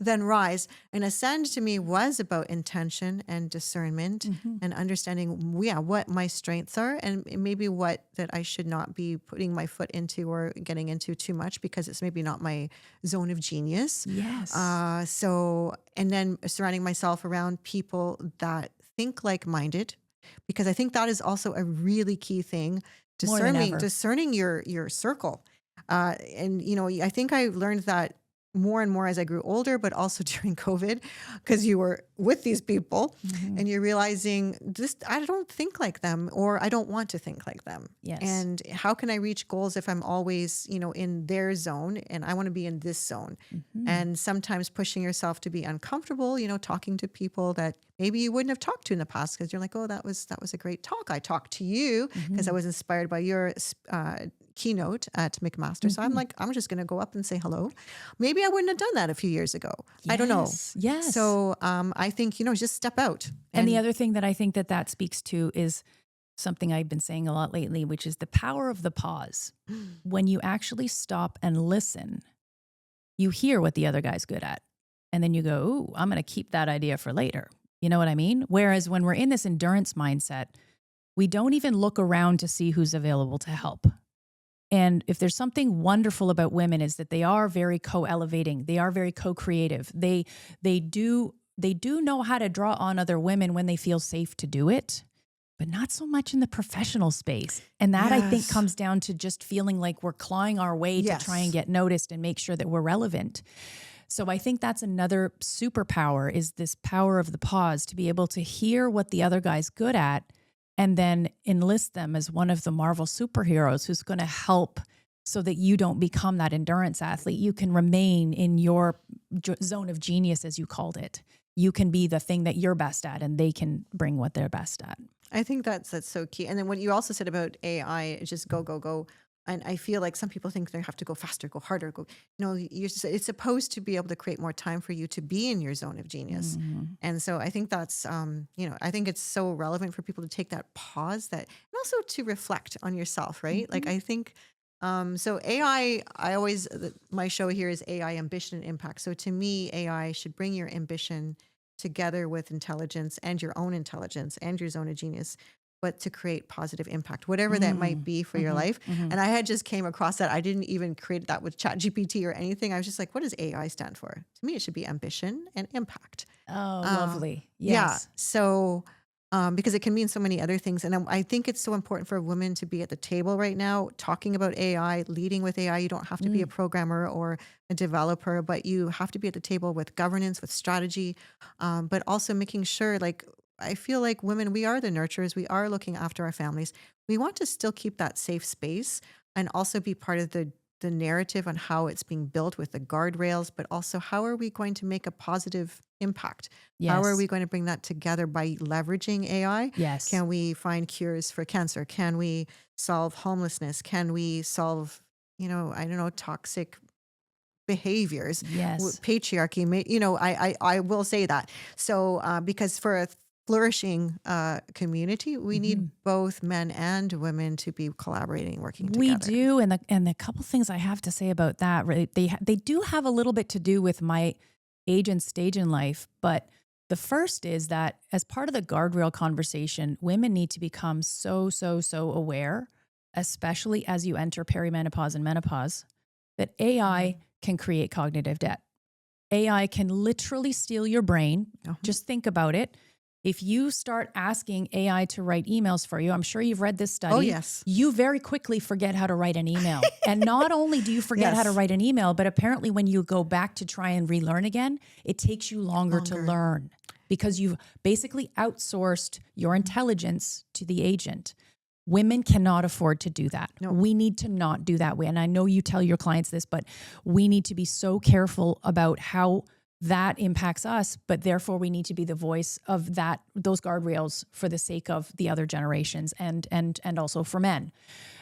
A: than rise. And ascend to me was about intention and discernment and understanding, what my strengths are and maybe what that I should not be putting my foot into or getting into too much because it's maybe not my zone of genius.
B: Yes.
A: And then surrounding myself around people that think like-minded, because I think that is also a really key thing. Discerning your circle. I think I learned that more and more as I grew older, but also during COVID, because you were with these people and you're realizing this, I don't think like them, or I don't want to think like them.
B: Yes.
A: And how can I reach goals if I'm always, in their zone and I want to be in this zone? And sometimes pushing yourself to be uncomfortable, talking to people that maybe you wouldn't have talked to in the past because you're like, oh, that was a great talk. I talked to you because I was inspired by your keynote at McMaster. So I'm like, I'm just going to go up and say hello. Maybe I wouldn't have done that a few years ago. I don't know.
B: Yes.
A: So I think, just step out.
B: And the other thing that I think that speaks to is something I've been saying a lot lately, which is the power of the pause. When you actually stop and listen, you hear what the other guy's good at. And then you go, ooh, I'm going to keep that idea for later. You know what I mean? Whereas when we're in this endurance mindset, we don't even look around to see who's available to help. And if there's something wonderful about women is that they are very co-elevating. They are very co-creative. They do know how to draw on other women when they feel safe to do it, but not so much in the professional space. And that I think comes down to just feeling like we're clawing our way to try and get noticed and make sure that we're relevant. So I think that's another superpower, is this power of the pause, to be able to hear what the other guy's good at and then enlist them as one of the Marvel superheroes who's going to help so that you don't become that endurance athlete. You can remain in your zone of genius, as you called it. You can be the thing that you're best at, and they can bring what they're best at.
A: I think that's so key. And then what you also said about AI, just go, go, go. And I feel like some people think they have to go faster, go harder, go. It's supposed to be able to create more time for you to be in your zone of genius. And so I think that's, I think it's so relevant for people to take that pause, and also to reflect on yourself, right? Like I think, so AI, my show here is AI, ambition, and impact. So to me, AI should bring your ambition together with intelligence and your own intelligence and your zone of genius, but to create positive impact, whatever that might be for your life. And I had just came across that. I didn't even create that with ChatGPT or anything. I was just like, what does AI stand for? To me, it should be ambition and impact.
B: Oh, lovely. Yes.
A: Yeah. So, because it can mean so many other things. And I think it's so important for women to be at the table right now, talking about AI, leading with AI. You don't have to be a programmer or a developer, but you have to be at the table with governance, with strategy, but also making sure, I feel like women, we are the nurturers. We are looking after our families. We want to still keep that safe space and also be part of the narrative on how it's being built with the guardrails, but also how are we going to make a positive impact?
B: Yes.
A: How are we going to bring that together by leveraging AI?
B: Yes.
A: Can we find cures for cancer? Can we solve homelessness? Can we solve, toxic behaviors?
B: Yes.
A: Patriarchy, I will say that. So, because for a flourishing community, we need both men and women to be collaborating, working together.
B: We do, and the couple things I have to say about that, right? They do have a little bit to do with my age and stage in life, but the first is that as part of the guardrail conversation, women need to become so aware, especially as you enter perimenopause and menopause, that AI can create cognitive debt. AI can literally steal your brain. Just think about it. If you start asking AI to write emails for you, I'm sure you've read this study.
A: Oh, yes.
B: You very quickly forget how to write an email. And not only do you forget how to write an email, but apparently when you go back to try and relearn again, it takes you longer to learn because you've basically outsourced your intelligence to the agent. Women cannot afford to do that. No. We need to not do that way. And I know you tell your clients this, but we need to be so careful about how that impacts us, but therefore we need to be the voice of those guardrails for the sake of the other generations and also for men.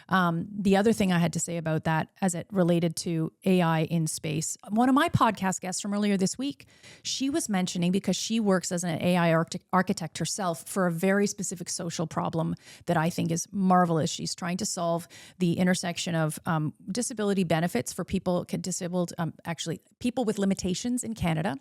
B: The other thing I had to say about that as it related to AI in space, one of my podcast guests from earlier this week, she was mentioning, because she works as an AI architect herself for a very specific social problem that I think is marvelous. She's trying to solve the intersection of disability benefits for people people with limitations in Canada,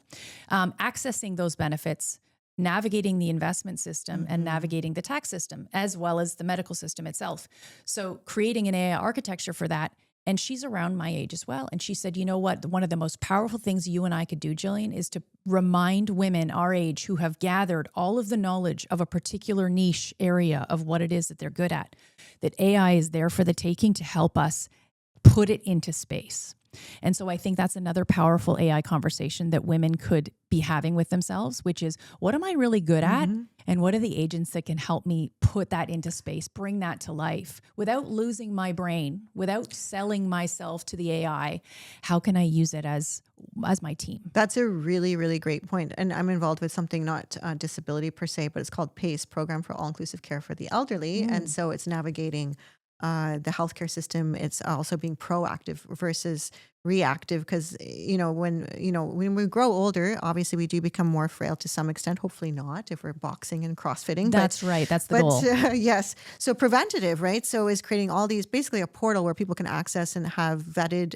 B: accessing those benefits, navigating the investment system and navigating the tax system, as well as the medical system itself. So creating an AI architecture for that. And she's around my age as well. And she said, you know what? One of the most powerful things you and I could do, Gillian, is to remind women our age who have gathered all of the knowledge of a particular niche area of what it is that they're good at, that AI is there for the taking to help us put it into space. And so I think that's another powerful AI conversation that women could be having with themselves, which is, what am I really good at?
A: Mm-hmm.
B: And what are the agents that can help me put that into space, bring that to life without losing my brain, without selling myself to the AI? How can I use it as my team?
A: That's a really, really great point. And I'm involved with something not disability per se, but it's called PACE, Program for All-Inclusive Care for the Elderly. And so it's navigating the healthcare system. It's also being proactive versus reactive, because when we grow older, obviously we do become more frail to some extent. Hopefully not, if we're boxing and crossfitting.
B: That's right. That's the goal.
A: Yes. So preventative, right? So is creating all these, basically a portal where people can access and have vetted,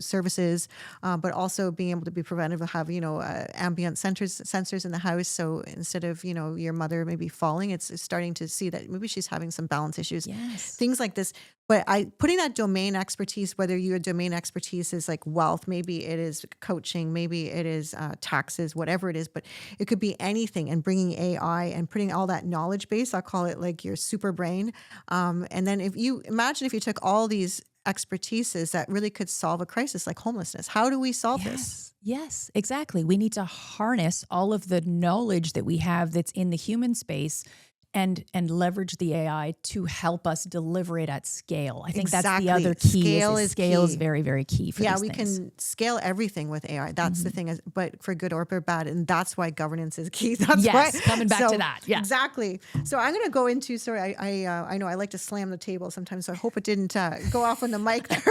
A: services, but also being able to be preventive, have, ambient sensors in the house. So instead of, your mother maybe falling, it's starting to see that maybe she's having some balance issues,
B: Yes.
A: things like this. But putting that domain expertise, whether your domain expertise is like wealth, maybe it is coaching, maybe it is taxes, whatever it is, but it could be anything, and bringing AI and putting all that knowledge base, I'll call it like your super brain. And then if you took all these expertises that really could solve a crisis like homelessness, how do we solve this?
B: Yes, exactly. We need to harness all of the knowledge that we have that's in the human space and leverage the AI to help us deliver it at scale. I think that's the
A: Exactly.
B: other key.
A: Scale
B: is
A: is
B: scale
A: key.
B: very, very key for
A: Yeah,
B: these
A: we
B: things.
A: can scale everything with AI. That's the thing, but for good or for bad. And that's why governance is key. That's
B: Yes,
A: why.
B: coming back to that. Yeah.
A: Exactly. So I'm going to go into, sorry, I know I like to slam the table sometimes, so I hope it didn't go off on the mic there.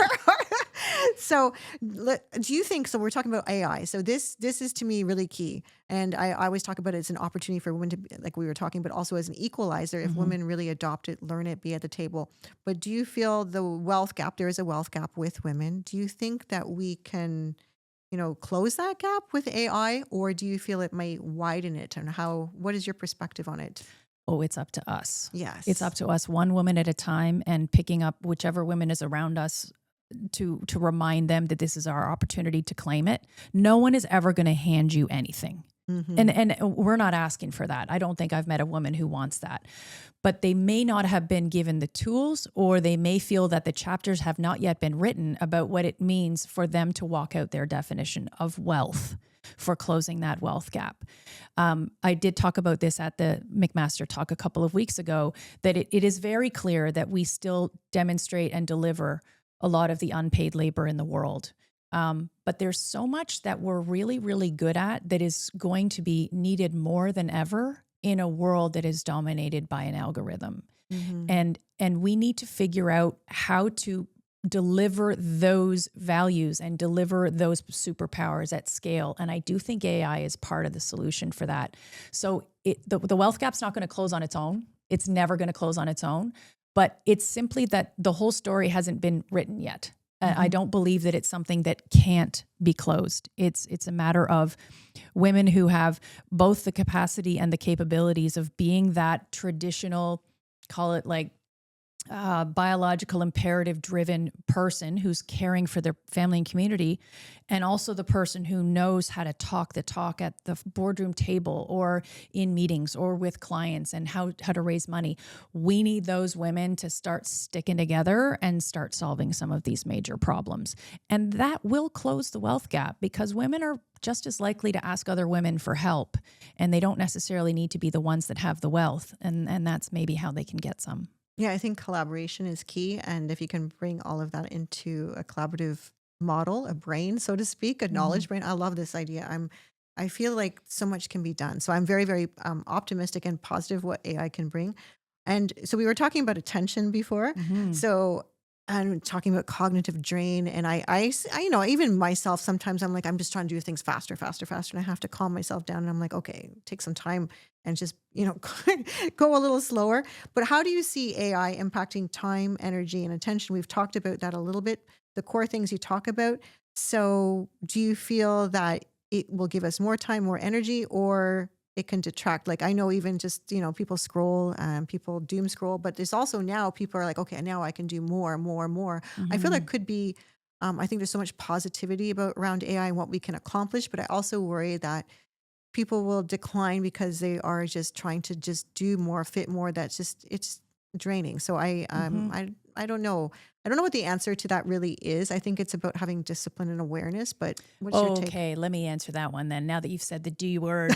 A: So do you think, so we're talking about AI. So this is to me really key. And I always talk about it as an opportunity for women to, like we were talking, but also as an equalizer if women really adopt it, learn it, be at the table. But do you feel the wealth gap, there is a wealth gap with women. Do you think that we can, close that gap with AI, or do you feel it might widen it? And what is your perspective on it?
B: Oh, it's up to us.
A: Yes.
B: It's up to us, one woman at a time, and picking up whichever women is around us to remind them that this is our opportunity to claim it. No one is ever going to hand you anything. And we're not asking for that. I don't think I've met a woman who wants that. But they may not have been given the tools, or they may feel that the chapters have not yet been written about what it means for them to walk out their definition of wealth, for closing that wealth gap. I did talk about this at the McMaster talk a couple of weeks ago, that it is very clear that we still demonstrate and deliver a lot of the unpaid labor in the world. But there's so much that we're really, really good at that is going to be needed more than ever in a world that is dominated by an algorithm. And we need to figure out how to deliver those values and deliver those superpowers at scale. And I do think AI is part of the solution for that. So the wealth gap's not going to close on its own. It's never going to close on its own. But it's simply that the whole story hasn't been written yet. I don't believe that it's something that can't be closed. It's a matter of women who have both the capacity and the capabilities of being that traditional, call it like biological imperative driven person who's caring for their family and community, and also the person who knows how to talk the talk at the boardroom table or in meetings or with clients, and how to raise money. We need those women to start sticking together and start solving some of these major problems. And that will close the wealth gap, because women are just as likely to ask other women for help, and they don't necessarily need to be the ones that have the wealth. And that's maybe how they can get some.
A: Yeah, I think collaboration is key. And if you can bring all of that into a collaborative model, a brain, so to speak, a knowledge brain, I love this idea. I feel like so much can be done. So I'm very, very optimistic and positive what AI can bring. And so we were talking about attention before. So I'm talking about cognitive drain. And I, even myself, sometimes I'm like, I'm just trying to do things faster. And I have to calm myself down. And I'm like, okay, take some time and just, go a little slower. But how do you see AI impacting time, energy, and attention? We've talked about that a little bit, the core things you talk about. So do you feel that it will give us more time, more energy, or it can detract? Like, I know even just, people scroll, people doom scroll, but there's also now people are like, okay, now I can do more. I feel like could be, I think there's so much positivity around AI and what we can accomplish, but I also worry that people will decline because they are just trying to just do more, fit more. That's just, draining. So I don't know. I don't know what the answer to that really is. I think it's about having discipline and awareness, but what's your take?
B: Okay, let me answer that one then. Now that you've said the D word,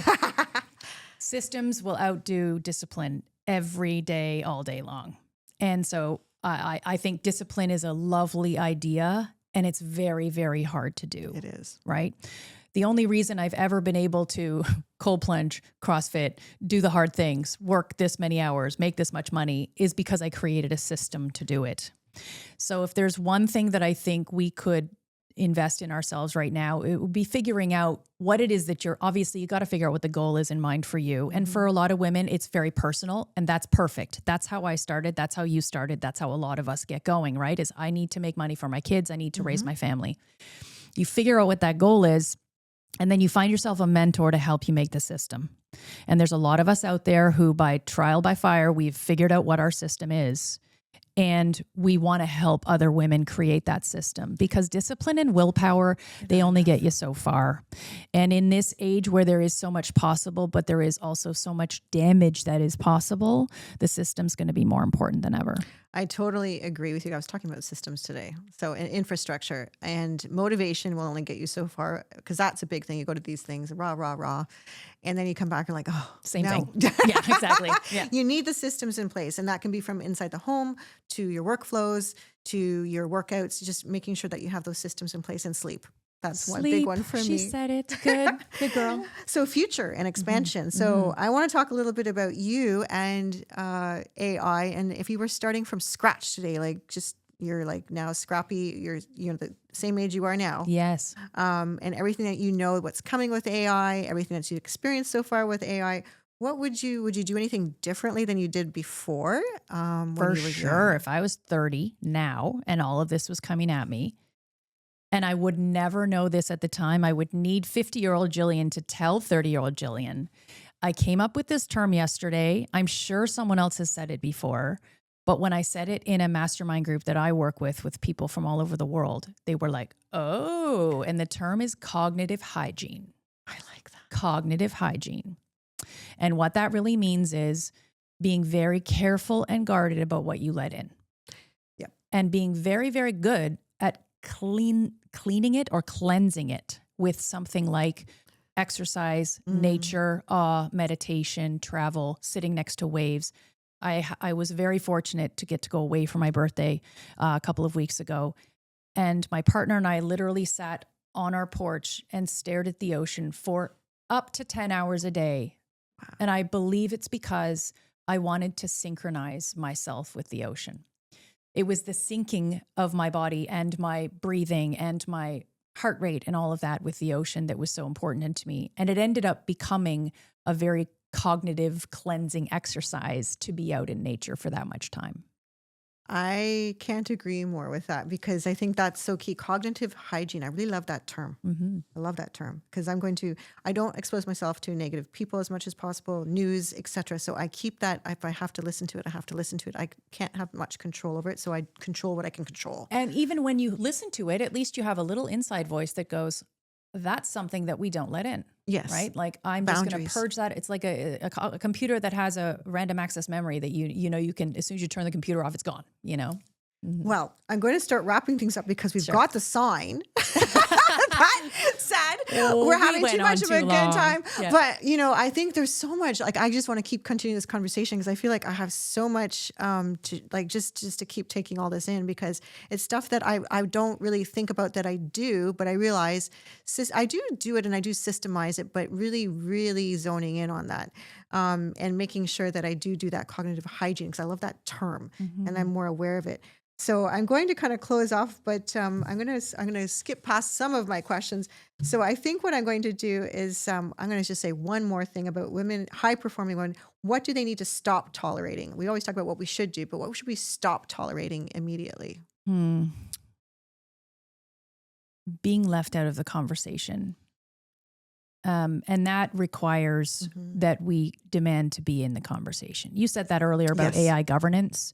B: systems will outdo discipline every day, all day long. And so I think discipline is a lovely idea, and it's very, very hard to do.
A: It is.
B: Right? The only reason I've ever been able to cold plunge, CrossFit, do the hard things, work this many hours, make this much money is because I created a system to do it. So if there's one thing that I think we could invest in ourselves right now, it would be figuring out what it is that obviously you got to figure out what the goal is in mind for you. And for a lot of women, it's very personal, and that's perfect. That's how I started. That's how you started. That's how a lot of us get going, right? Is I need to make money for my kids. I need to raise my family. You figure out what that goal is, and then you find yourself a mentor to help you make the system. And there's a lot of us out there who by trial by fire, we've figured out what our system is. And we want to help other women create that system, because discipline and willpower, they only get you so far. And in this age where there is so much possible, but there is also so much damage that is possible, the system's going to be more important than ever.
A: I totally agree with you. I was talking about systems today. So infrastructure and motivation will only get you so far, because that's a big thing. You go to these things, rah, rah, rah. And then you come back and like, oh,
B: same
A: no.
B: thing. Yeah, exactly. Yeah.
A: You need the systems in place. And that can be from inside the home to your workflows, to your workouts, just making sure that you have those systems in place, and sleep. That's one big one for me.
B: She said it. Good. Good girl.
A: So future and expansion. So I want to talk a little bit about you and AI. And if you were starting from scratch today, like just you're like now scrappy, you're the same age you are now.
B: Yes.
A: And everything that you know, what's coming with AI, everything that you've experienced so far with AI, what would you do anything differently than you did before?
B: For sure. If I was 30 now and all of this was coming at me, and I would never know this at the time, I would need 50-year-old Gillian to tell 30-year-old Gillian. I came up with this term yesterday. I'm sure someone else has said it before, but when I said it in a mastermind group that I work with people from all over the world, they were like, oh, and the term is cognitive hygiene.
A: I like that.
B: Cognitive hygiene. And what that really means is being very careful and guarded about what you let in.
A: Yep.
B: And being very, very good at cleaning it or cleansing it with something like exercise, nature, meditation, travel, sitting next to waves. I was very fortunate to get to go away for my birthday a couple of weeks ago. And my partner and I literally sat on our porch and stared at the ocean for up to 10 hours a day. Wow. And I believe it's because I wanted to synchronize myself with the ocean. It was the syncing of my body and my breathing and my heart rate and all of that with the ocean that was so important to me. And it ended up becoming a very cognitive cleansing exercise to be out in nature for that much time.
A: I can't agree more with that, because I think that's so key. Cognitive hygiene. I really love that term. I love that term, because I don't expose myself to negative people as much as possible, news, etc. So I keep that. If I have to listen to it, I have to listen to it. I can't have much control over it. So I control what I can control.
B: And even when you listen to it, at least you have a little inside voice that goes, that's something that we don't let in.
A: Yes.
B: Right? Like I'm just going to purge that. It's like a computer that has a random access memory that you can, as soon as you turn the computer off, it's gone,
A: Well, I'm going to start wrapping things up, because we've got the sign that said we're having too much of a good time. Yeah. But, I think there's so much, like, I just want to keep continuing this conversation, because I feel like I have so much to like, just to keep taking all this in, because it's stuff that I don't really think about that I do, but I realize I do it, and I do systemize it, but really, really zoning in on that. And making sure that I do that cognitive hygiene, because I love that term, and I'm more aware of it. So I'm going to kind of close off, but I'm going to skip past some of my questions. So I think what I'm going to do is I'm going to just say one more thing about women, high performing women. What do they need to stop tolerating? We always talk about what we should do, but what should we stop tolerating immediately?
B: Being left out of the conversation. And that requires that we demand to be in the conversation. You said that earlier about AI governance,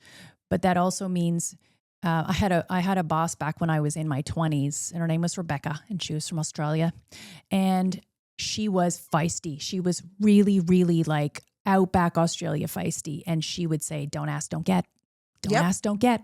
B: but that also means I had a boss back when I was in my 20s, and her name was Rebecca, and she was from Australia, and she was feisty. She was really, really like outback Australia feisty. And she would say, don't ask, don't get. Don't ask, don't get.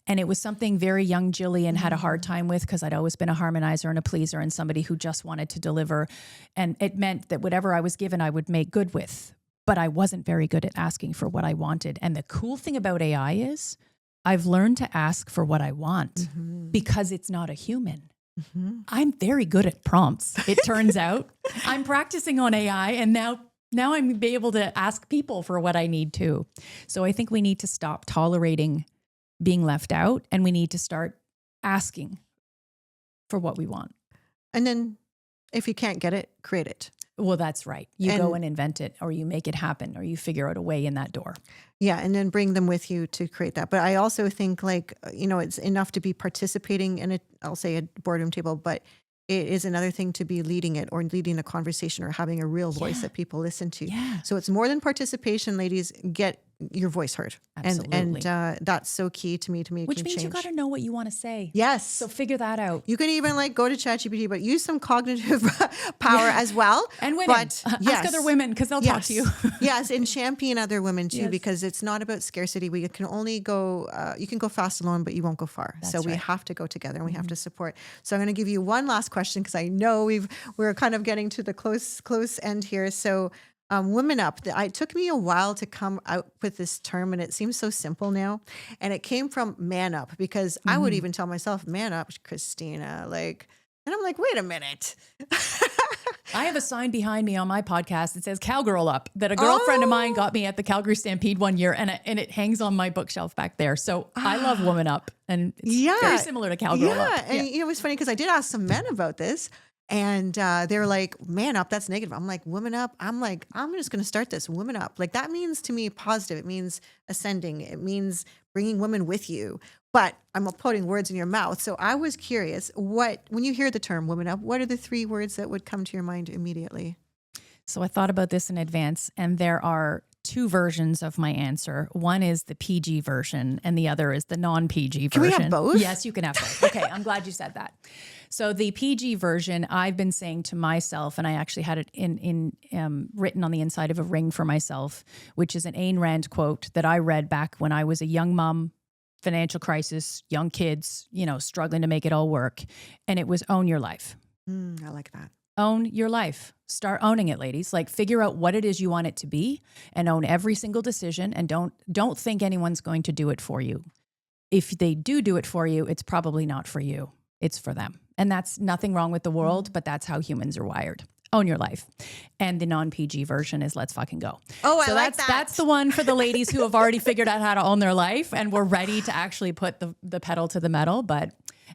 B: And it was something very young Gillian had a hard time with, because I'd always been a harmonizer and a pleaser and somebody who just wanted to deliver. And it meant that whatever I was given, I would make good with. But I wasn't very good at asking for what I wanted. And the cool thing about AI is I've learned to ask for what I want because it's not a human. I'm very good at prompts, it turns out. I'm practicing on AI, and now I'm be able to ask people for what I need too. So I think we need to stop tolerating being left out, and we need to start asking for what we want.
A: And then if you can't get it, create it.
B: Well, that's right. You go and invent it, or you make it happen, or you figure out a way in that door.
A: Yeah. And then bring them with you to create that. But I also think, like, it's enough to be participating in I'll say a boardroom table, but it is another thing to be leading it, or leading a conversation, or having a real voice that people listen to.
B: Yeah.
A: So it's more than participation, ladies. Get your voice heard.
B: Absolutely.
A: And that's so key to me
B: Which means you got to know what you want to say.
A: Yes.
B: So figure that out.
A: You can even go to ChatGPT, but use some cognitive power as well.
B: And women.
A: But
B: ask other women, because they'll talk to you.
A: Yes. And champion other women too, because it's not about scarcity. We can only go, you can go fast alone, but you won't go far.
B: That's
A: so we have to go together, and we have to support. So I'm going to give you one last question, because I know we're kind of getting to the close end here. So women up. It took me a while to come out with this term, and it seems so simple now. And it came from man up, because I would even tell myself, man up, Kristina. And I'm like, wait a minute.
B: I have a sign behind me on my podcast that says "Cowgirl Up," that a girlfriend of mine got me at the Calgary Stampede one year, and it hangs on my bookshelf back there. So I love Woman Up, and it's very similar to Cowgirl Up.
A: And it was funny, because I did ask some men about this. And they were like, man up, that's negative. I'm like, woman up. I'm like, I'm just going to start this, woman up. That means to me positive. It means ascending. It means bringing women with you. But I'm putting words in your mouth. So I was curious, when you hear the term woman up, what are the 3 words that would come to your mind immediately?
B: So I thought about this in advance, and there are 2 versions of my answer. One is the PG version, and the other is the non-PG version.
A: Can we have both?
B: Yes, you can have both. Okay, I'm glad you said that. So the PG version, I've been saying to myself, and I actually had it written on the inside of a ring for myself, which is an Ayn Rand quote that I read back when I was a young mom, financial crisis, young kids, struggling to make it all work. And it was own your life.
A: I like that.
B: Own your life. Start owning it, ladies. Figure out what it is you want it to be, and own every single decision. And don't think anyone's going to do it for you. If they do it for you, it's probably not for you. It's for them. And that's nothing wrong with the world, but that's how humans are wired. Own your life. And the non-PG version is let's fucking go.
A: Oh, I like that.
B: That's the one for the ladies who have already figured out how to own their life, and we're ready to actually put the pedal to the metal. But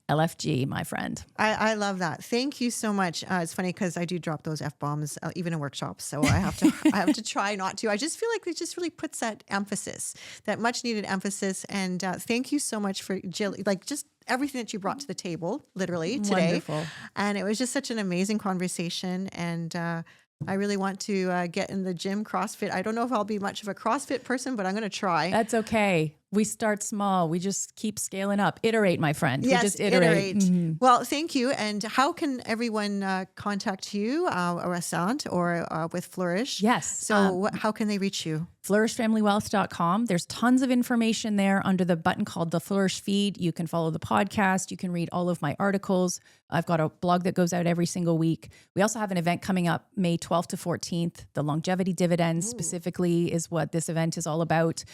B: LFG, my friend.
A: I love that. Thank you so much. It's funny, because I do drop those F-bombs even in workshops. So I have to try not to. I just feel like it just really puts that emphasis, that much needed emphasis. And thank you so much for Jill, just everything that you brought to the table, literally today.
B: Wonderful.
A: And it was just such an amazing conversation. And I really want to get in the gym, CrossFit. I don't know if I'll be much of a CrossFit person, but I'm going to try.
B: That's okay. We start small. We just keep scaling up. Iterate, my friend.
A: Yes,
B: we just iterate.
A: Mm-hmm. Well, thank you. And how can everyone contact you, or Asant, or with Flourish?
B: Yes.
A: So how can they reach you?
B: flourishfamilywealth.com. There's tons of information there under the button called the Flourish Feed. You can follow the podcast. You can read all of my articles. I've got a blog that goes out every single week. We also have an event coming up May 12th to 14th. The longevity dividends specifically is what this event is all about.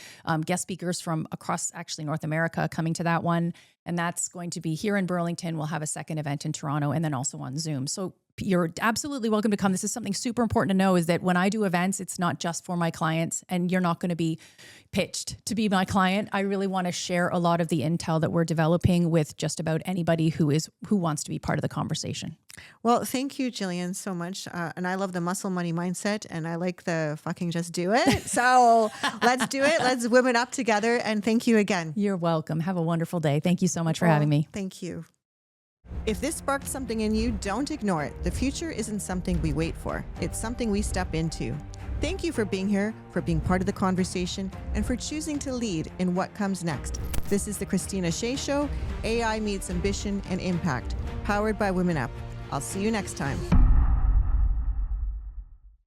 B: Guest speakers from across actually North America coming to that one. And that's going to be here in Burlington. We'll have a second event in Toronto, and then also on Zoom. So you're absolutely welcome to come. This is something super important to know, is that when I do events, it's not just for my clients, and you're not going to be pitched to be my client. I really want to share a lot of the intel that we're developing with just about anybody who wants to be part of the conversation.
A: Well, thank you, Gillian, so much. And I love the muscle money mindset, and I like the fucking just do it. So let's do it. Let's women up together. And thank you again.
B: You're welcome. Have a wonderful day. Thank you so much for having me.
A: Thank you. If this sparked something in you, don't ignore it. The future isn't something we wait for. It's something we step into. Thank you for being here, for being part of the conversation, and for choosing to lead in what comes next. This is the Kristina Shea Show, AI meets ambition and impact, powered by Women Up. I'll see you next time.